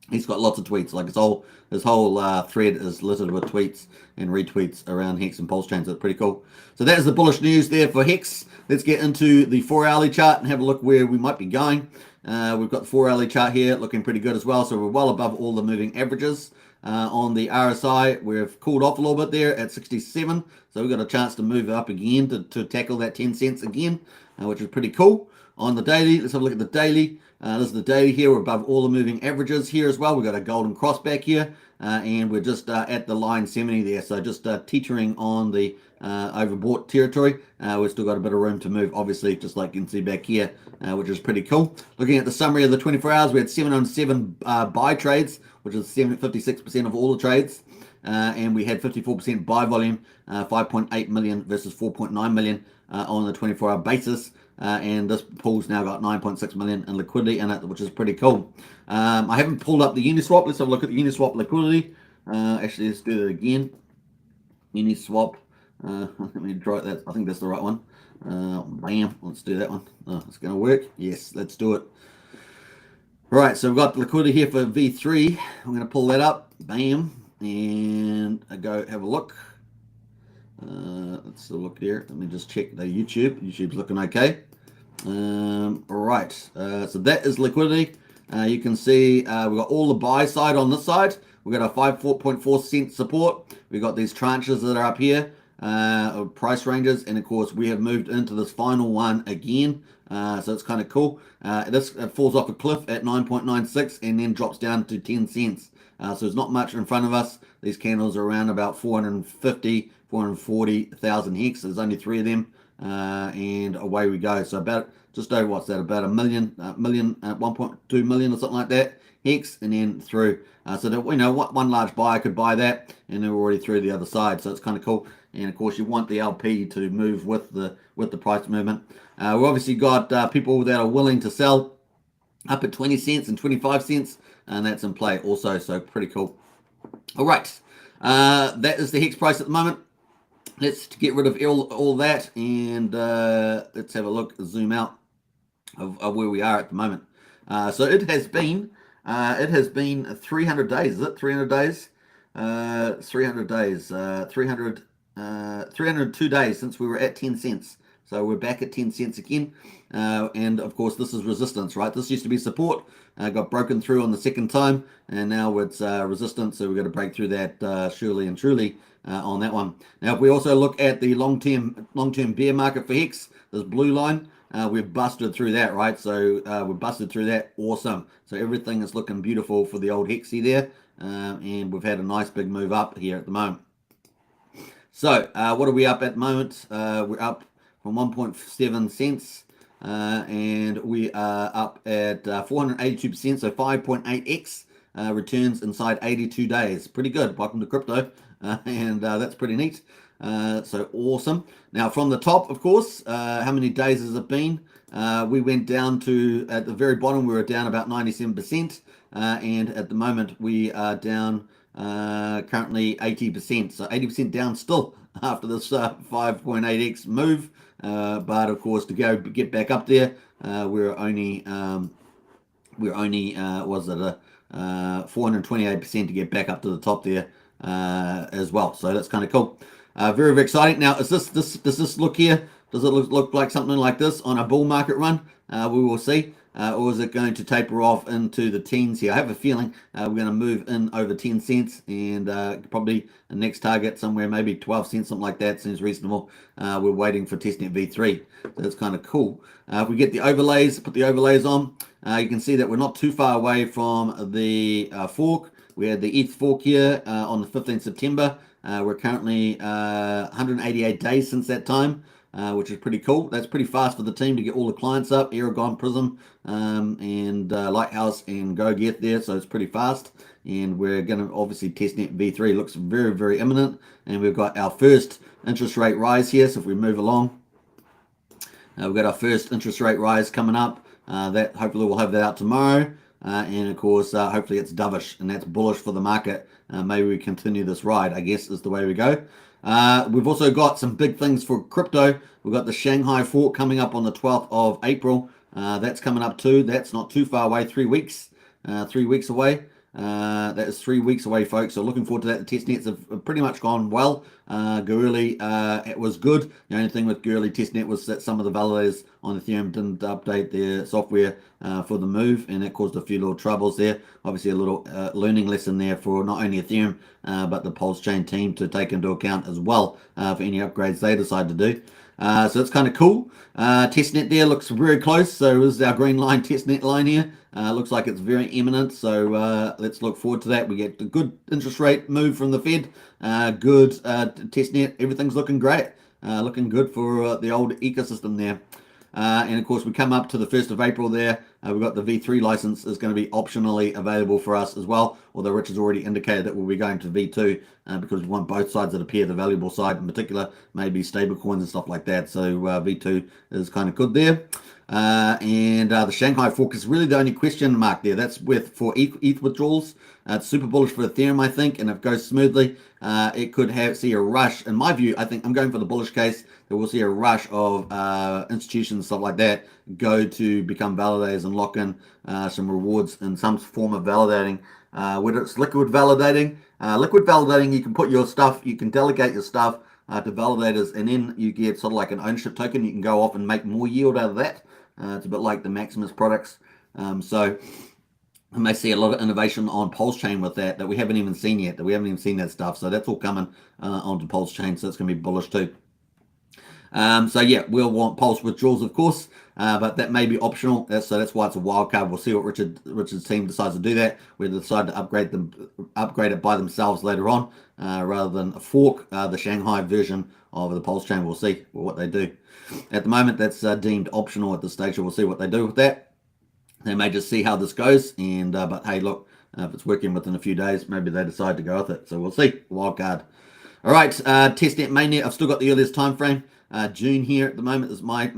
He's got lots of tweets. Like his whole thread is littered with tweets and retweets around Hex and Pulsechain. So it's pretty cool. So that is the bullish news there for Hex. Let's get into the 4-hourly chart and have a look where we might be going. We've got the 4-hourly chart here looking pretty good as well. So we're well above all the moving averages. On the RSI, we've cooled off a little bit there at 67. So we've got a chance to move up again to tackle that 10 cents again, which is pretty cool. On the daily, let's have a look at the daily. This is the daily here. We're above all the moving averages here as well. We've got a golden cross back here, and we're just at the line 70 there. So just teetering on the overbought territory. We've still got a bit of room to move, obviously, just like you can see back here, which is pretty cool. Looking at the summary of the 24 hours, we had 707 buy trades, which is 56% of all the trades. And we had 54% buy volume, 5.8 million versus 4.9 million on the 24-hour basis. And this pool's now got 9.6 million in liquidity in it, which is pretty cool. I haven't pulled up the Uniswap. Let's have a look at the Uniswap liquidity. Actually, let's do that again. Uniswap. Let me try that. I think that's the right one. Bam. Let's do that one. It's going to work. Yes, let's do it. All right, so we've got the liquidity here for V3. I'm going to pull that up. Bam. And I go have a look. Let's look there. Let me just check the YouTube. YouTube's looking okay. All right. So that is liquidity. You can see we've got all the buy side on this side. We've got our 4.4 cent support. We've got these tranches that are up here, price ranges, and of course we have moved into this final one again. So it's kind of cool. This falls off a cliff at 9.96 and then drops down to 10 cents. So there's not much in front of us. These candles are around about 440,000 hex. There's only 3 of them, and away we go. So about just over, what's that? About a million, 1.2 million or something like that hex, and then through. So that one large buyer could buy that, and they're already through the other side. So it's kind of cool. And of course, you want the LP to move with the price movement. We've obviously got people that are willing to sell up at 20 cents and 25 cents, and that's in play also. So pretty cool. All right, that is the Hex price at the moment. Let's get rid of all that, and let's have a look, zoom out of where we are at the moment. So it has been 300 days. Is it 300 days? 300 days. 302 days since we were at 10 cents. So we're back at 10 cents again. And of course, this is resistance, right? This used to be support. Got broken through on the second time, and now it's resistance. So we've got to break through that surely and truly on that one. Now, if we also look at the long-term bear market for Hex, this blue line, we've busted through that, right? So we've busted through that. Awesome. So everything is looking beautiful for the old Hexy there. And we've had a nice big move up here at the moment. So what are we up at the moment? We're up from 1.7 cents. And we are up at 482%, so 5.8x returns inside 82 days. Pretty good. Welcome to crypto. And that's pretty neat. So awesome. Now from the top, of course, how many days has it been? We went down to, at the very bottom, we were down about 97%. And at the moment, we are down currently 80%. So 80% down still after this 5.8x move. But of course, to get back up there, we're only was it a 428% to get back up to the top there as well. So that's kind of cool. Very, very exciting. Now, does this look here? Does it look like something like this on a bull market run? We will see. Or is it going to taper off into the teens here? I have a feeling we're going to move in over 10 cents, and probably the next target somewhere maybe 12 cents, something like that seems reasonable. We're waiting for testnet V3. So that's kind of cool. If we get the overlays, put the overlays on, you can see that we're not too far away from the fork. We had the ETH fork here on the 15th September. We're currently 188 days since that time. Which is pretty cool. That's pretty fast for the team to get all the clients up, Aragon, Prism, and Lighthouse and GoGet there, so it's pretty fast. And we're going to obviously testnet V3. Looks very, very imminent. And we've got our first interest rate rise here, so if we move along, we've got our first interest rate rise coming up. That hopefully we'll have that out tomorrow. and of course, hopefully it's dovish, and that's bullish for the market. Maybe we continue this ride, I guess, is the way we go. We've also got some big things for crypto. We've got the Shanghai fork coming up on the 12th of April. That's coming up too. That's not too far away, 3 weeks. 3 weeks away. That is 3 weeks away, folks. So looking forward to that. The test nets have pretty much gone well. Gurley, it was good. The only thing with Gurley testnet was that some of the validators on Ethereum didn't update their software for the move, and that caused a few little troubles there. Obviously, a little learning lesson there for not only Ethereum but the Pulsechain team to take into account as well for any upgrades they decide to do. So it's kind of cool. Testnet there looks very close. So this is our green line testnet line here. Looks like it's very imminent. So let's look forward to that. We get a good interest rate move from the Fed. Good testnet. Everything's looking great. Looking good for the old ecosystem there. And of course, we come up to the 1st of April there. We've got the V3 license is going to be optionally available for us as well. Although Rich has already indicated that we'll be going to V2 because we want both sides that appear, the valuable side in particular, maybe stable coins and stuff like that. So V2 is kind of good there. And the Shanghai fork is really the only question mark there. That's for ETH withdrawals. It's super bullish for Ethereum, I think, and if it goes smoothly, it could see a rush. In my view, I think I'm going for the bullish case that we'll see a rush of institutions and stuff like that go to become validators and lock in some rewards in some form of validating. Whether it's liquid validating, you can put your stuff, you can delegate your stuff to validators, and then you get sort of like an ownership token. You can go off and make more yield out of that. It's a bit like the Maximus products. So we may see a lot of innovation on Pulsechain with that we haven't even seen yet, we haven't even seen that stuff. So that's all coming onto Pulsechain, so it's going to be bullish too. So yeah, we'll want Pulse withdrawals, of course, but that may be optional. So that's why it's a wild card. We'll see what Richard's team decides to do that. Whether they decide to upgrade it by themselves later on, rather than a fork, the Shanghai version of the Pulsechain. We'll see what they do. At the moment, that's deemed optional at this stage. So we'll see what they do with that. They may just see how this goes, and but hey, look, if it's working within a few days, maybe they decide to go with it. So we'll see. Wild card. All right, testnet mainnet. I've still got the earliest time frame. June here at the moment is my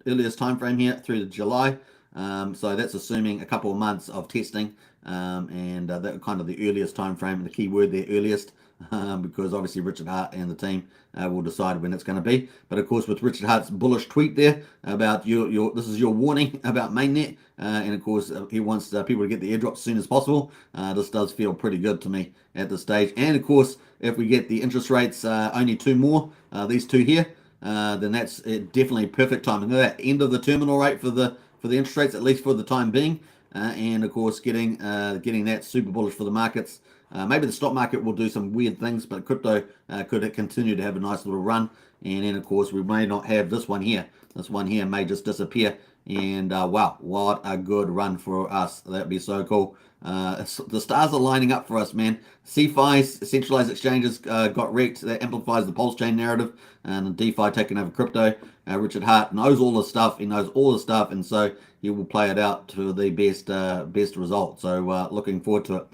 earliest time frame here through to July. So that's assuming a couple of months of testing, and that kind of the earliest time frame. The key word there, earliest, because obviously Richard Hart and the team will decide when it's going to be. But of course, with Richard Hart's bullish tweet there about this is your warning about mainnet, and of course he wants people to get the airdrop as soon as possible. This does feel pretty good to me at this stage. And of course, if we get the interest rates only 2 more, these 2 here, then that's definitely perfect timing. That end of the terminal rate for the interest rates, at least for the time being, and of course getting that super bullish for the markets. Maybe the stock market will do some weird things, but crypto could continue to have a nice little run. And then of course we may not have this one here. This one here may just disappear. And wow, what a good run for us. That'd be so cool. The stars are lining up for us, man. CeFi, centralized exchanges, got wrecked. That amplifies the Pulsechain narrative, and DeFi taking over crypto. Richard Hart knows all the stuff. He knows all the stuff, and so he will play it out to the best result. So looking forward to it.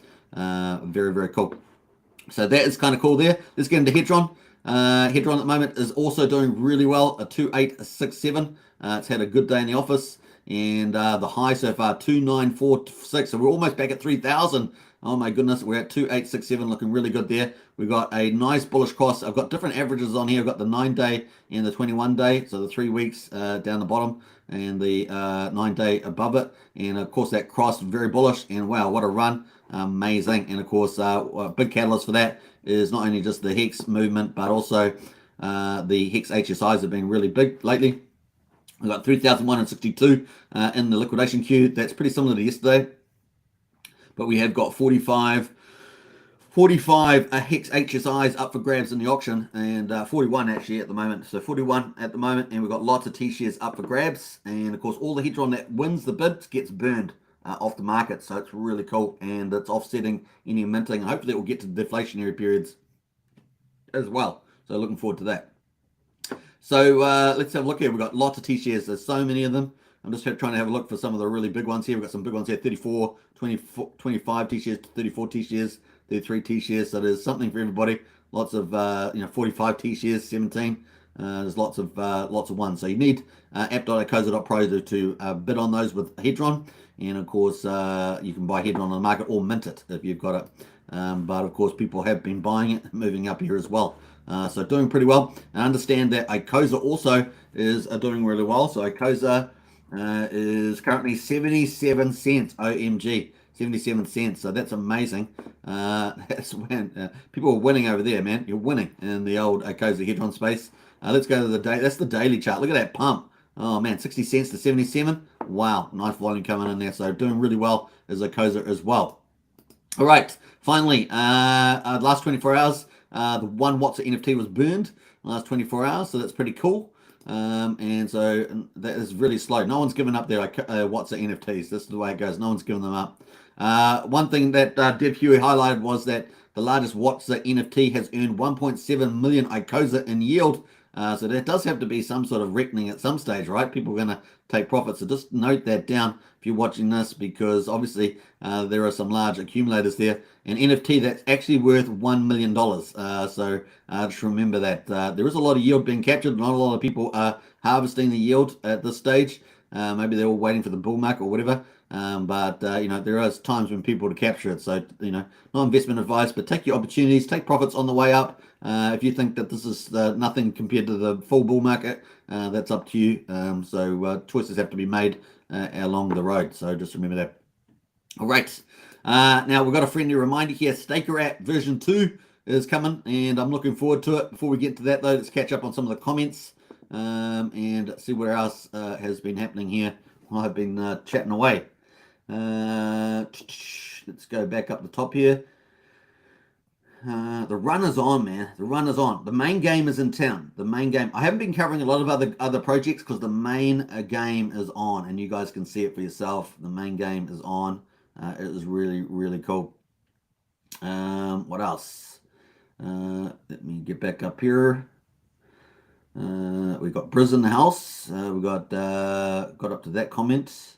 Very, very cool. So that is kind of cool there. Let's get into Hedron. Hedron at the moment is also doing really well, a 2867. It's had a good day in the office, and the high so far 2946. So we're almost back at 3,000. Oh my goodness, we're at 2867, looking really good there. We've got a nice bullish cross. I've got different averages on here. I've got the 9-day and the 21-day, so the 3 weeks down the bottom, and the 9-day above it. And of course that cross very bullish, and wow, what a run. Amazing. And of course a big catalyst for that is not only just the Hex movement, but also the Hex HSIs have been really big lately. We've got 3,162 in the liquidation queue. That's pretty similar to yesterday, but we have got 45 Hex HSIs up for grabs in the auction, and 41 actually at the moment. So 41 at the moment, and we've got lots of T-shares up for grabs. And of course all the Hedron that wins the bid gets burned off the market, so it's really cool, and it's offsetting any minting. Hopefully it will get to deflationary periods as well, so looking forward to that. So let's have a look here. We've got lots of T-shares. There's so many of them. I'm just trying to have a look for some of the really big ones here. We've got some big ones here, 34, 24, 25 T-shares, 34 T-shares, 33 T-shares. So there's something for everybody. Lots of 45 T-shares, 17. There's lots of ones. So you need app.icosa.pro to bid on those with Hedron. And of course, you can buy Hedron on the market or mint it if you've got it. But of course, people have been buying it, moving up here as well. So doing pretty well. And understand that Icosa also is doing really well. So Icosa is currently 77 cents. OMG, 77 cents. So that's amazing. That's when people are winning over there, man. You're winning in the old Icosa Hedron space. Let's go to the day. That's the daily chart. Look at that pump. Oh man, 60 cents to 77. Wow, nice volume coming in there. So doing really well as Icosa as well. All right, finally, last 24 hours, the 1 Watts of NFT was burned last 24 hours, so that's pretty cool. And so that is really slow. No one's given up their Watts of NFTs. This is the way it goes. No one's given them up. One thing that Dev Huey highlighted was that the largest Watts NFT has earned 1.7 million Icosa in yield. So there does have to be some sort of reckoning at some stage, right? People are going to take profits. So just note that down if you're watching this, because obviously there are some large accumulators there. An NFT that's actually worth $1 million. So just remember that there is a lot of yield being captured. Not a lot of people are harvesting the yield at this stage. Maybe they're all waiting for the bull market or whatever. But there are times when people to capture it. So no investment advice, but take your opportunities, take profits on the way up. If you think that this is nothing compared to the full bull market, that's up to you. So choices have to be made along the road. So just remember that. All right. Now we've got a friendly reminder here. Staker app version 2 is coming, and I'm looking forward to it. Before we get to that, though, let's catch up on some of the comments and see what else has been happening here while I've been chatting away. Let's go back up the top here. The run is on, man. The run is on. The main game is in town. The main game. I haven't been covering a lot of other projects because the main game is on, and you guys can see it for yourself. The main game is on. It is really, really cool. What else? Let me get back up here. We got Briz in the house. We got up to that comment.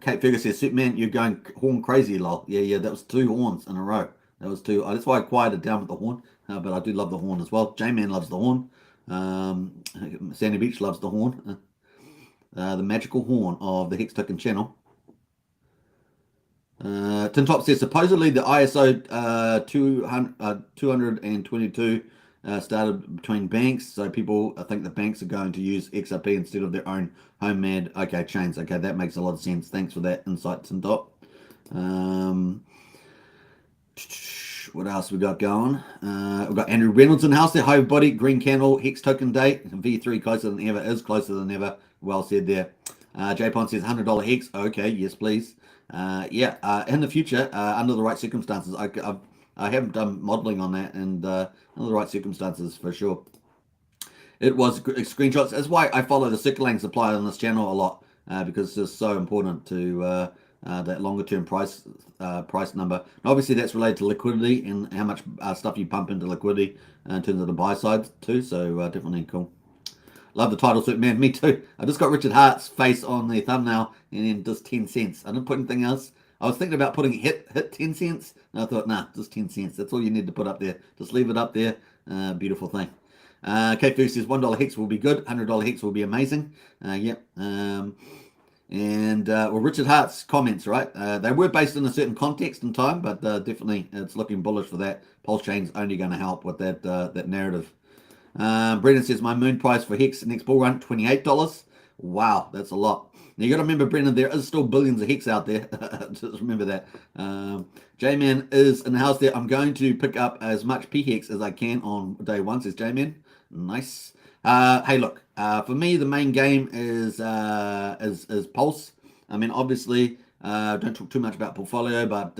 Kate Fergus says, Superman, you're going horn crazy, lol. Yeah, that was 2 horns in a row. That was 2. That's why I quieted down with the horn, but I do love the horn as well. J-Man loves the horn. Sandy Beach loves the horn. The magical horn of the Hex Token channel. Tin Top says, supposedly the ISO 222 started between banks, so people think the banks are going to use XRP instead of their own homemade chains. Okay, that makes a lot of sense. Thanks for that insight, Tin Top. What else we got going? We've got Andrew Reynolds in the house there. Hi everybody. Green candle, Hex token date. V3 closer than ever. Is closer than ever. Well said there. J-Pon says $100 Hex. Okay, yes please. In the future, under the right circumstances, I haven't done modeling on that, and under the right circumstances for sure. It was screenshots. That's why I follow the circulating supply on this channel a lot, because it's so important to that longer term price number. And obviously, that's related to liquidity and how much stuff you pump into liquidity in terms of the buy side too. So definitely cool. Love the title, man. Me too. I just got Richard Hart's face on the thumbnail and then just 10 cents. I didn't put anything else. I was thinking about putting hit 10 cents. And I thought, nah, just 10 cents. That's all you need to put up there. Just leave it up there. Beautiful thing. Kate Food says $1 Hex will be good. $100 Hex will be amazing. Yep. Richard Hart's comments, right? They were based in a certain context and time, but definitely it's looking bullish for that. Pulsechain's only going to help with that narrative. Brendan says, my moon price for Hex next bull run, $28. Wow, that's a lot. Now you got to remember, Brendan, there is still billions of Hex out there. Just remember that. J-Man is in the house there. I'm going to pick up as much P-Hex as I can on day 1, says J-Man. Nice. Hey, look, for me, the main game is Pulse. I mean, obviously, don't talk too much about portfolio, but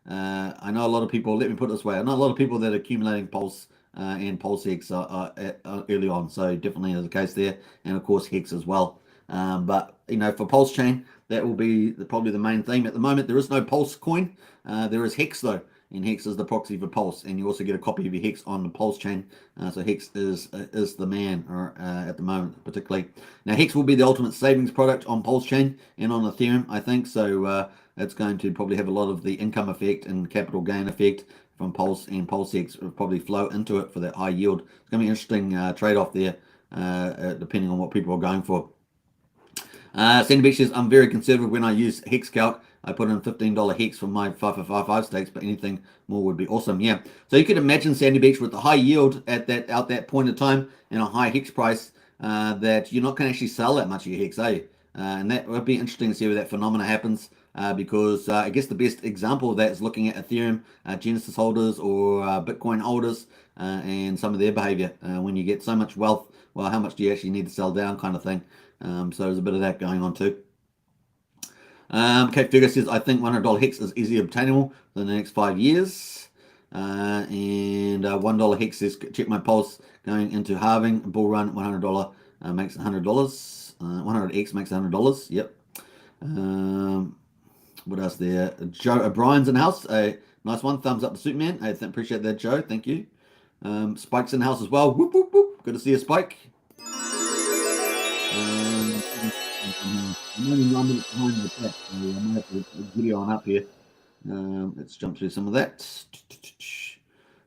I know a lot of people, let me put it this way, I know a lot of people that are accumulating Pulse and Pulse Hex early on, so definitely is the case there, and of course Hex as well. But for Pulsechain, that will be probably the main theme at the moment. There is no Pulse coin. There is Hex though, and Hex is the proxy for Pulse, and you also get a copy of your Hex on the Pulsechain. So Hex is the man at the moment, particularly. Now Hex will be the ultimate savings product on Pulsechain and on Ethereum, I think. So it's going to probably have a lot of the income effect and capital gain effect from Pulse and PulseX will probably flow into it for that high yield. It's going to be an interesting trade-off there, depending on what people are going for. Sandy Beach says, I'm very conservative when I use Hex Calc. I put in $15 Hex for my 5555 stakes, but anything more would be awesome. Yeah. So you could imagine Sandy Beach with the high yield at that point of time and a high Hex price, that you're not going to actually sell that much of your Hex, eh? And that would be interesting to see where that phenomena happens, because I guess the best example of that is looking at Ethereum, Genesis holders, or Bitcoin holders, and some of their behavior. When you get so much wealth, well, how much do you actually need to sell down, kind of thing. So there's a bit of that going on too. Kate Figure says, I think $100 Hex is easily obtainable for the next 5 years. And $1 Hex says, check my pulse going into halving. Bull run, $100 makes $100. 100X makes $100. Yep. What else there? Joe O'Brien's in the house. Nice one. Thumbs up to Superman. I appreciate that, Joe. Thank you. Spike's in the house as well. Whoop, whoop, whoop. Good to see you, Spike. I'm only 9 minutes behind the chat, so I might have to video on up here. Let's jump through some of that.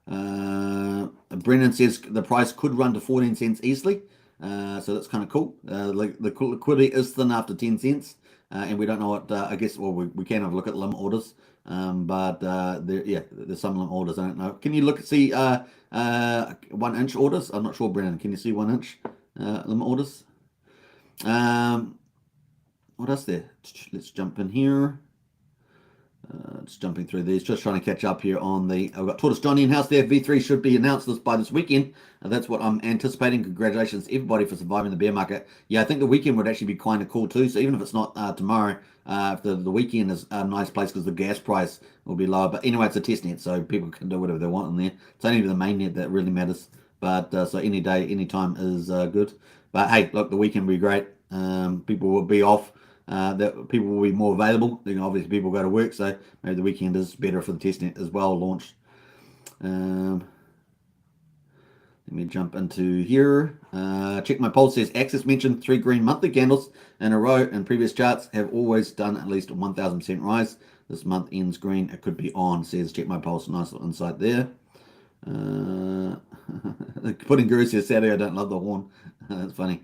Brennan says the price could run to 14 cents easily, so that's kind of cool. The liquidity is thin after 10 cents, and we don't know what, I guess, well, we can have a look at limit orders, but there's some limit orders, I don't know. Can you see 1 inch orders? I'm not sure, Brennan. Can you see 1 inch limit orders? What else there? Let's jump in here. Just jumping through these, just trying to catch up here on the. I've got Tortoise Johnny in house there. V3 should be announced by this weekend. That's what I'm anticipating. Congratulations to everybody for surviving the bear market. Yeah, I think the weekend would actually be kind of cool too. So even if it's not tomorrow, if the weekend is a nice place because the gas price will be lower. But anyway, it's a test net, so people can do whatever they want in there. It's only the main net that really matters. But so any day, any time is good. But hey, look, the weekend will be great. People will be off. That people will be more available. You know, obviously people go to work, so maybe the weekend is better for the testnet as well launched. Let me jump into here. Check my pulse says Access mentioned 3 green monthly candles in a row, and previous charts have always done at least 1,000% rise. This month ends green. It could be on, says Check My Pulse. Nice little insight there. Pudding Guru says Saturday I don't love the horn. That's funny.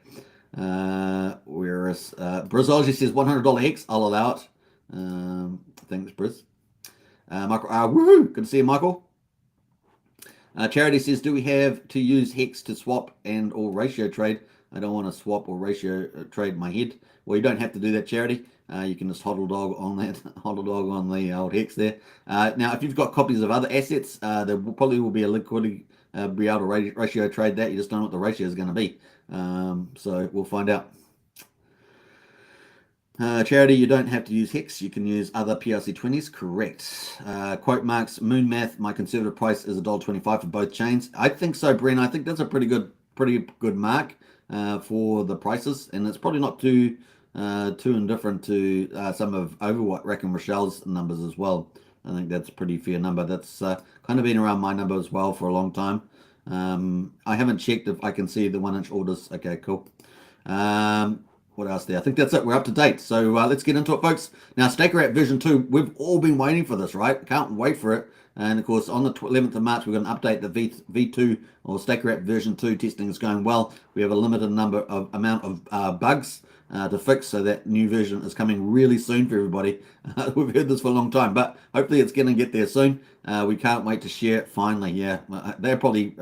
Whereas Brizology says $100 Hex, I'll allow it. Thanks, Briz. Michael, woohoo! Good to see you, Michael. Charity says, do we have to use Hex to swap and or ratio trade? I don't want to swap or ratio trade my head. Well, you don't have to do that, Charity. You can just hodl dog on that, hodl dog on the old Hex there. Now, if you've got copies of other assets, there probably will be a liquidity, be able to ratio trade that. You just don't know what the ratio is going to be. So we'll find out. Charity, you don't have to use Hex. You can use other PRC20s. Correct. Quote marks, Moon Math, my conservative price is $1.25 for both chains. I think so, Bren. I think that's a pretty good mark for the prices, and it's probably not too indifferent to some of Overwatch, Rack and Rochelle's numbers as well. I think that's a pretty fair number. That's kind of been around my number as well for a long time. I haven't checked if I can see the 1 inch orders. Okay, cool. What else there? I think that's it. We're up to date. So let's get into it, folks. Now, Staker App version 2, we've all been waiting for this, right? Can't wait for it. And of course, on the 11th of March, we're going to update the V2 or Staker App version 2 testing is going well. We have a limited amount of bugs to fix, so that new version is coming really soon for everybody. We've heard this for a long time, but hopefully it's going to get there soon. We can't wait to share it finally. Yeah, they're probably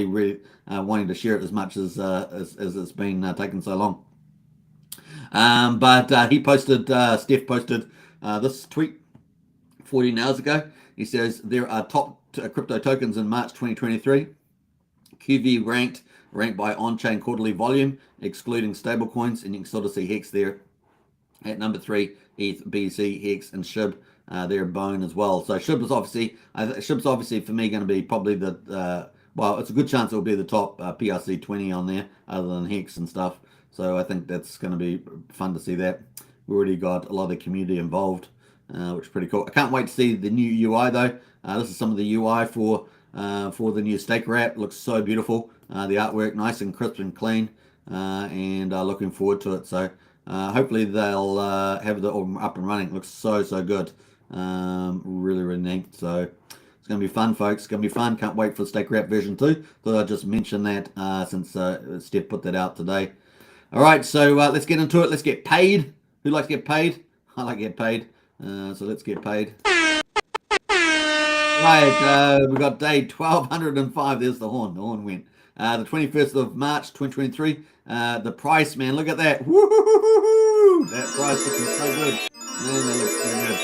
really wanting to share it as much as it's been taking so long. But Steph posted this tweet 14 hours ago. He says there are top crypto tokens in March 2023. QV ranked by on-chain quarterly volume, excluding stablecoins, and you can sort of see Hex there at number 3, ETH, BC, Hex, and SHIB. They're Bone as well. So SHIB's obviously for me going to be probably the well, it's a good chance it will be the top PRC 20 on there, other than Hex and stuff. So I think that's going to be fun to see that. We already got a lot of the community involved, which is pretty cool. I can't wait to see the new UI though. This is some of the UI for the new Staker app. Looks so beautiful. The artwork nice and crisp and clean, and looking forward to it. So hopefully they'll have it up and running. It looks so good. Really neat. So it's going to be fun, folks. It's going to be fun. Can't wait for the stake wrap version 2. Thought I'd just mention that since Steph put that out today. All right, so let's get into it. Let's get paid. Who likes to get paid? I like to get paid. So let's get paid. Right, we got day 1205. There's the horn. The horn went. The 21st of March, 2023. The price, man, look at that. Woo-hoo-hoo-hoo-hoo! That price looking so good. Man, that looks so good.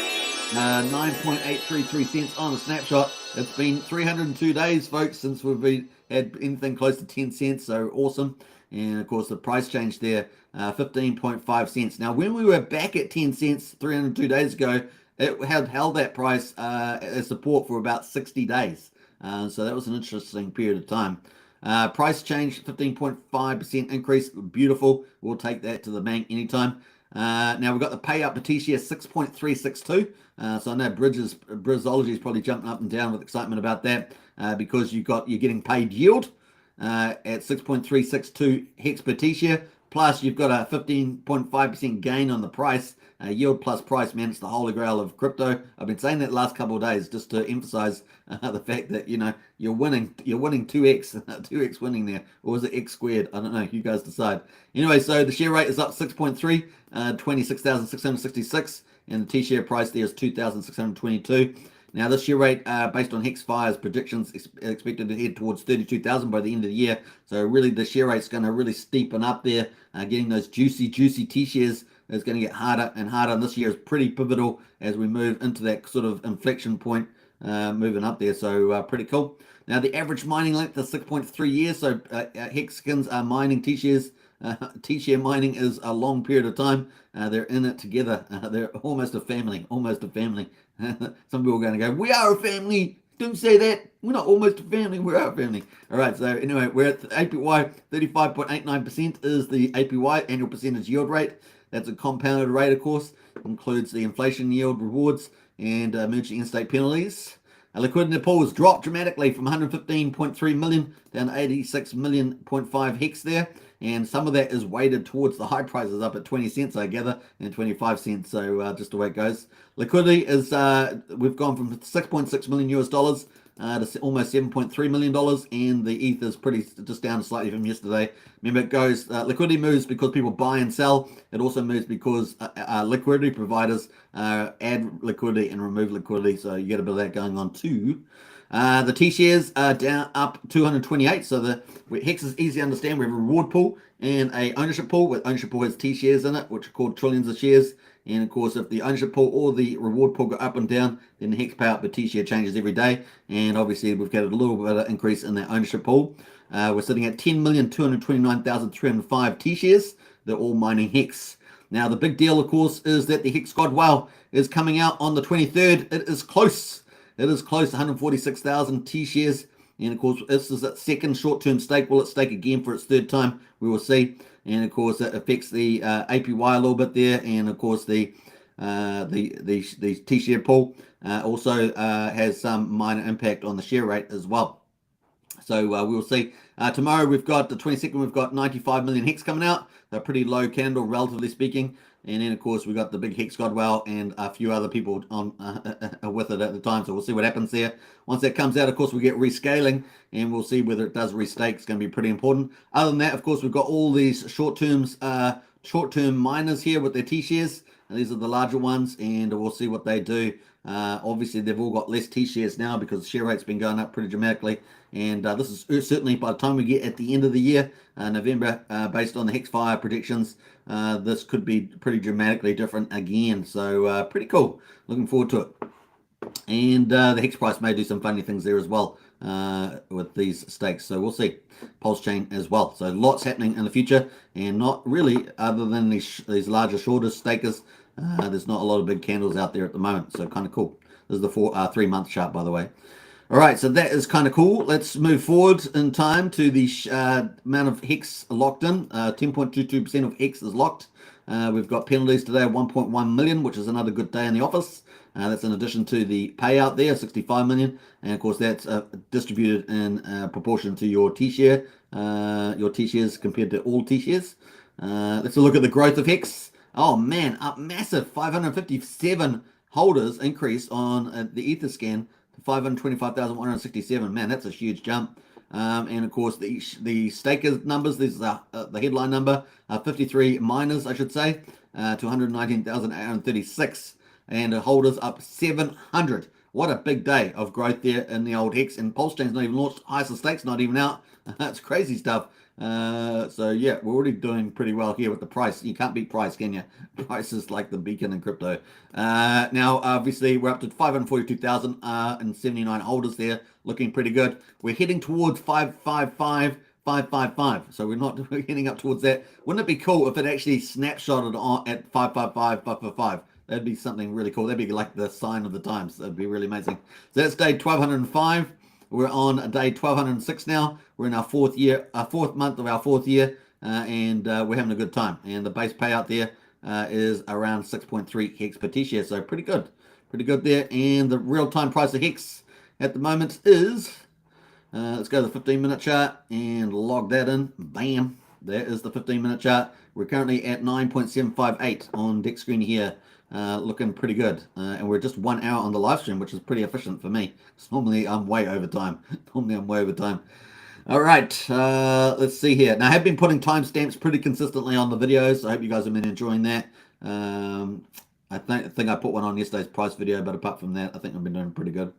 9.833 cents on a snapshot. It's been 302 days, folks, since we've had anything close to 10 cents. So awesome. And of course, the price change there, 15.5 cents. Now, when we were back at 10 cents 302 days ago, it had held that price as support for about 60 days. So that was an interesting period of time. Price change, 15.5% increase. Beautiful. We'll take that to the bank anytime. Now we've got the pay up to T-share 6.362. So I know Brizology is probably jumping up and down with excitement about that because you're getting paid yield at 6.362 hex per T-share. Plus you've got a 15.5% gain on the price. Yield plus price, man, it's the holy grail of crypto. I've been saying that the last couple of days just to emphasize the fact that you're winning 2x 2x winning there, or was it x squared? I don't know, you guys decide. Anyway, so the share rate is up 6.3, 26,666, and the T-share price there is 2,622. Now this share rate, based on HexFire's predictions, is expected to head towards 32,000 by the end of the year. So really the share rate's going to really steepen up there. Getting those juicy T-shares is going to get harder and harder. And this year is pretty pivotal as we move into that sort of inflection point, moving up there. So pretty cool. Now the average mining length is 6.3 years. So Hexicans are mining T-shares. T-share mining is a long period of time. They're in it together. They're almost a family. Some people are going to go, we are a family. Don't say that. We're not almost a family. We are a family. All right. So anyway, we're at the APY. 35.89% is the APY, annual percentage yield rate. That's a compounded rate, of course. Includes the inflation yield rewards and emerging in-state penalties. Liquidity pool has dropped dramatically from 115.3 million down to 86.5 million hex there. And some of that is weighted towards the high prices up at 20 cents, I gather, and 25 cents. So just the way it goes. Liquidity is, we've gone from 6.6 million US dollars to almost $7.3 million. And the ETH is just down slightly from yesterday. Remember, it goes, liquidity moves because people buy and sell. It also moves because liquidity providers add liquidity and remove liquidity. So you get a bit of that going on too. The T-shares are down up 228. So the Hex is easy to understand. We have a reward pool and a ownership pool. With ownership pool has T-shares in it, which are called trillions of shares. And of course, if the ownership pool or the reward pool go up and down, then the Hex payout per T-share changes every day. And obviously, we've got a little bit of increase in the ownership pool. We're sitting at 10,229,305 T-shares. They're all mining Hex. Now, the big deal, of course, is that the Hex God Wow is coming out on the 23rd. It is close. It is close to 146,000 T-shares. And of course, this is that second short-term stake. Will it stake again for its third time? We will see. And of course, that affects the APY a little bit there. And of course, the T-share pool also has some minor impact on the share rate as well. So we'll see. Tomorrow we've got the 22nd. We've got 95 million Hex coming out. They're pretty low candle, relatively speaking. And then, of course, we've got the big Hex Godwell and a few other people on with it at the time. So we'll see what happens there. Once that comes out, of course, we get rescaling, and we'll see whether it does restake. It's going to be pretty important. Other than that, of course, we've got all these short-term miners here with their T-shares. And these are the larger ones, and we'll see what they do. Obviously, they've all got less T-shares now because the share rate's been going up pretty dramatically. And this is certainly by the time we get at the end of the year, November, based on the HexFire predictions, this could be pretty dramatically different again. So pretty cool. Looking forward to it. And the Hex price may do some funny things there as well with these stakes. So we'll see. Pulsechain as well. So lots happening in the future, and not really other than these larger, shorter stakers. There's not a lot of big candles out there at the moment. So kind of cool. This is the 3-month chart, by the way. All right, so that is kind of cool. Let's move forward in time to the amount of Hex locked in. 10.22% of Hex is locked. We've got penalties today of 1.1 million, which is another good day in the office. That's in addition to the payout there, 65 million. And of course, that's distributed in proportion to your T-shares compared to all T-shares. Let's look at the growth of Hex. Oh man, up massive, 557 holders increase on the Etherscan to 525,167. Man, that's a huge jump. And of course, the staker numbers, this is the headline number, 53 miners, I should say, to 119,836. And holders up 700. What a big day of growth there in the old Hex. And Pulsechain's not even launched. Highest of Stakes not even out. That's crazy stuff. So yeah, we're already doing pretty well here with the price. You can't beat price, can you? Price is like the beacon in crypto. Now, obviously, we're up to 542,079 holders there, looking pretty good. We're heading towards 555. So we're heading up towards that. Wouldn't it be cool if it actually snapshotted on at 555. That'd be something really cool. That'd be like the sign of the times. That'd be really amazing. So that's day 1205. We're on day 1206 now. We're in our fourth month of our fourth year, and we're having a good time. And the base payout there is around 6.3 Hex per T-share, so pretty good there. And the real-time price of Hex at the moment is, let's go to the 15-minute chart and log that in. Bam, there is the 15-minute chart. We're currently at 9.758 on deck screen here. Looking pretty good, and we're just 1 hour on the live stream, which is pretty efficient for me. Normally I'm way over time. All right, let's see here. Now I have been putting timestamps pretty consistently on the videos. I hope you guys have been enjoying that. I think I put one on yesterday's price video, but apart from that, I think I've been doing pretty good.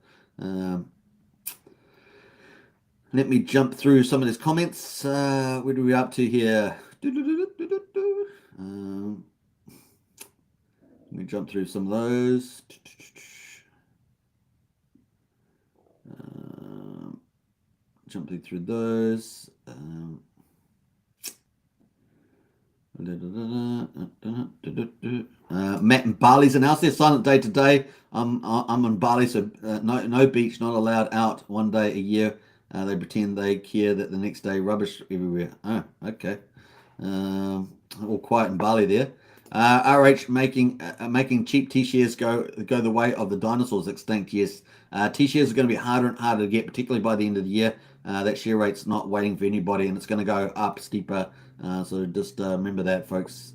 Let me jump through some of these comments. Where are we up to here? Let me jump through some of those. Jumping through those. Matt and Bali's announced their silent day today. I'm on Bali, so no beach, not allowed out 1 day a year. They pretend they care that the next day rubbish everywhere. Oh, okay. All quiet in Bali there. RH making cheap T-shares go the way of the dinosaurs extinct. Yes, T-shares are going to be harder and harder to get, particularly by the end of the year. That share rate's not waiting for anybody, and it's going to go up steeper. So just remember that, folks.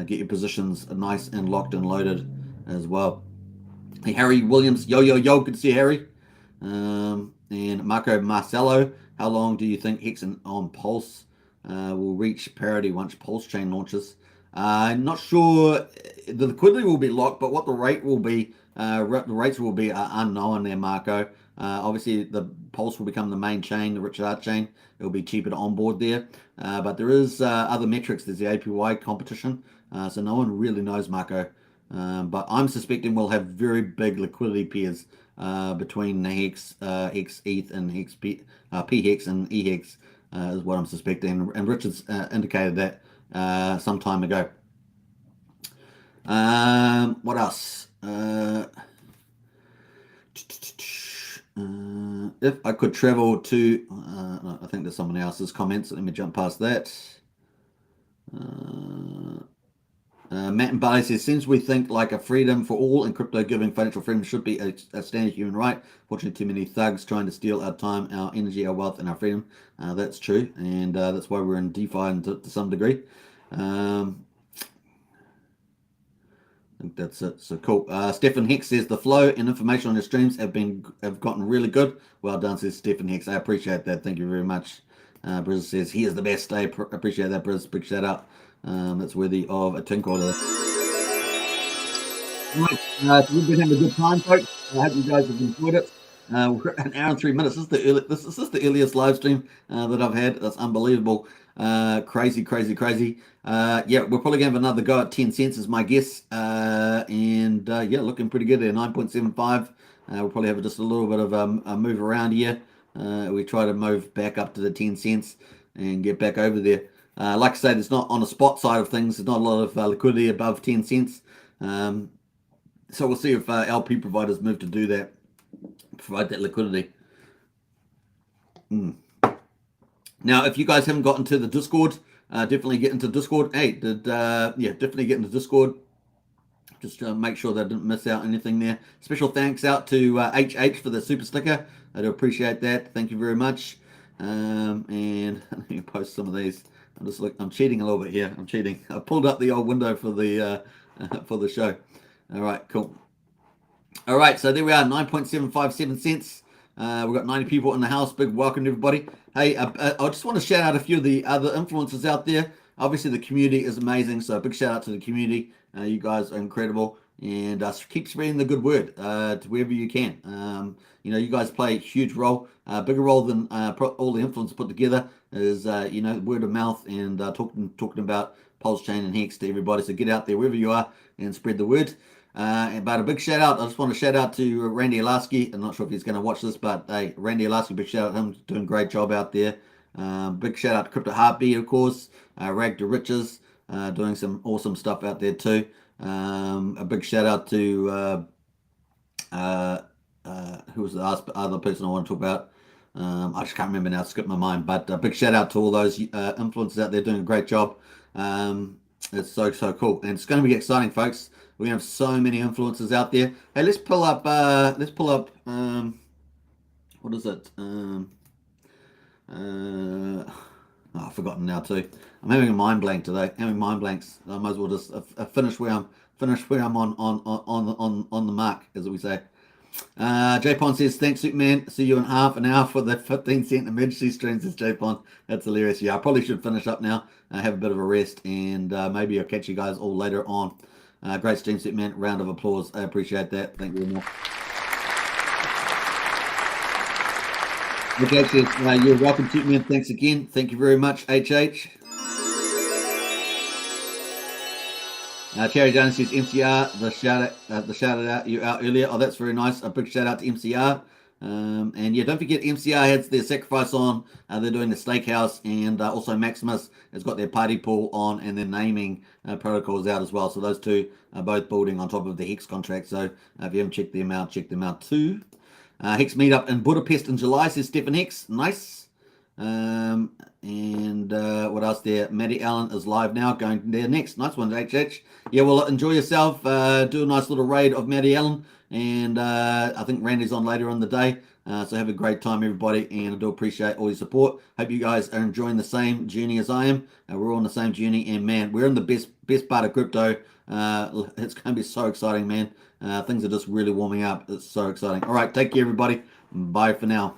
Get your positions nice and locked and loaded as well. Hey, Harry Williams, yo, good to see you, Harry. And Marco Marcello, how long do you think Hex on Pulse will reach parity once Pulsechain launches? I'm not sure. The liquidity will be locked, but what the rate will be, the rates will be unknown there, Marco. Obviously, the Pulse will become the main chain, the Richard chain. It will be cheaper to onboard there. But there is other metrics. There's the APY competition. So no one really knows, Marco. But I'm suspecting we'll have very big liquidity pairs between the Hex, Hex ETH, and Hex PHEX and EHEX is what I'm suspecting. And Richard's indicated that some time ago. What else? If I could travel to, I think there's someone else's comments. Let me jump past that. Matt and Barley says, since we think like a freedom for all and crypto giving financial freedom should be a standard human right, fortunately too many thugs trying to steal our time, our energy, our wealth, and our freedom. That's true, and that's why we're in DeFi to some degree. I think that's it. So cool. Stefan Hex says the flow and information on your streams have gotten really good. Well done, says Stefan Hex. I appreciate that. Thank you very much. Briz says he is the best. I appreciate that, Briz. Big shout out. That's worthy of a tinkle. Right, we've been having a good time, folks. I hope you guys have enjoyed it. We're at 1 hour and 3 minutes. This is the earliest live stream that I've had. That's unbelievable. Crazy. Yeah, we're probably going to have another go at 10 cents is my guess. Yeah, looking pretty good there. 9.75. We'll probably have just a little bit of a move around here. We try to move back up to the 10 cents and get back over there. Like I say, there's not on the spot side of things. There's not a lot of liquidity above 10 cents. So we'll see if LP providers move to do that, provide that liquidity. Now, if you guys haven't gotten to the Discord, definitely get into Discord. Hey, definitely get into Discord. Just make sure that I didn't miss out anything there. Special thanks out to HH for the super sticker. I do appreciate that. Thank you very much. And let me post some of these. I'm cheating a little bit here. I'm cheating. I pulled up the old window for the show. All right, cool. All right, so there we are, 9.757 cents. We've got 90 people in the house. Big welcome to everybody. Hey, I just want to shout out a few of the other influencers out there. Obviously, the community is amazing, so a big shout out to the community. You guys are incredible, and keep spreading the good word to wherever you can. You guys play a huge role, bigger role than all the influencers put together. Is word of mouth and talking about Pulsechain and Hex to everybody. So get out there wherever you are and spread the word. But a big shout out. I just want to shout out to Randy Alasky. I'm not sure if he's going to watch this, but hey, Randy Alasky, big shout out to him, doing a great job out there. Big shout out to Crypto Heartbeat, of course. Rag to Riches, doing some awesome stuff out there too. A big shout out to who was the other person I want to talk about. I just can't remember now. It skipped my mind. But a big shout out to all those influencers out there doing a great job. It's so cool, and it's going to be exciting, folks. We have so many influencers out there. Hey, let's pull up. What is it? I've forgotten now too. I'm having a mind blank today. Having mind blanks. I might as well just finish where I'm on the mark, as we say. J-Pon says, thanks, Superman. See you in half an hour for the 15-cent emergency stream, says J-Pon. That's hilarious. Yeah, I probably should finish up now. Have a bit of a rest, and maybe I'll catch you guys all later on. Great stream, Superman. Round of applause. I appreciate that. Thank you very much. Okay, says, you're welcome, Superman. Thanks again. Thank you very much, HH. Cherry Jones says MCR, the shout out you out earlier. Oh, that's very nice. A big shout out to MCR. And yeah, don't forget MCR has their sacrifice on. They're doing the steakhouse, and also Maximus has got their party pool on, and their naming protocols out as well. So those two are both building on top of the Hex contract. So if you haven't checked them out, check them out too. Hex meetup in Budapest in July, says Stephen Hex. Nice. And what else there? Maddie Allen is live now, going there next. Nice one, HH. Yeah, well, enjoy yourself. Do a nice little raid of Maddie Allen. And I think Randy's on later in the day. So have a great time, everybody. And I do appreciate all your support. Hope you guys are enjoying the same journey as I am. We're all on the same journey. And, man, we're in the best part of crypto. It's going to be so exciting, man. Things are just really warming up. It's so exciting. All right, take care, everybody. Bye for now.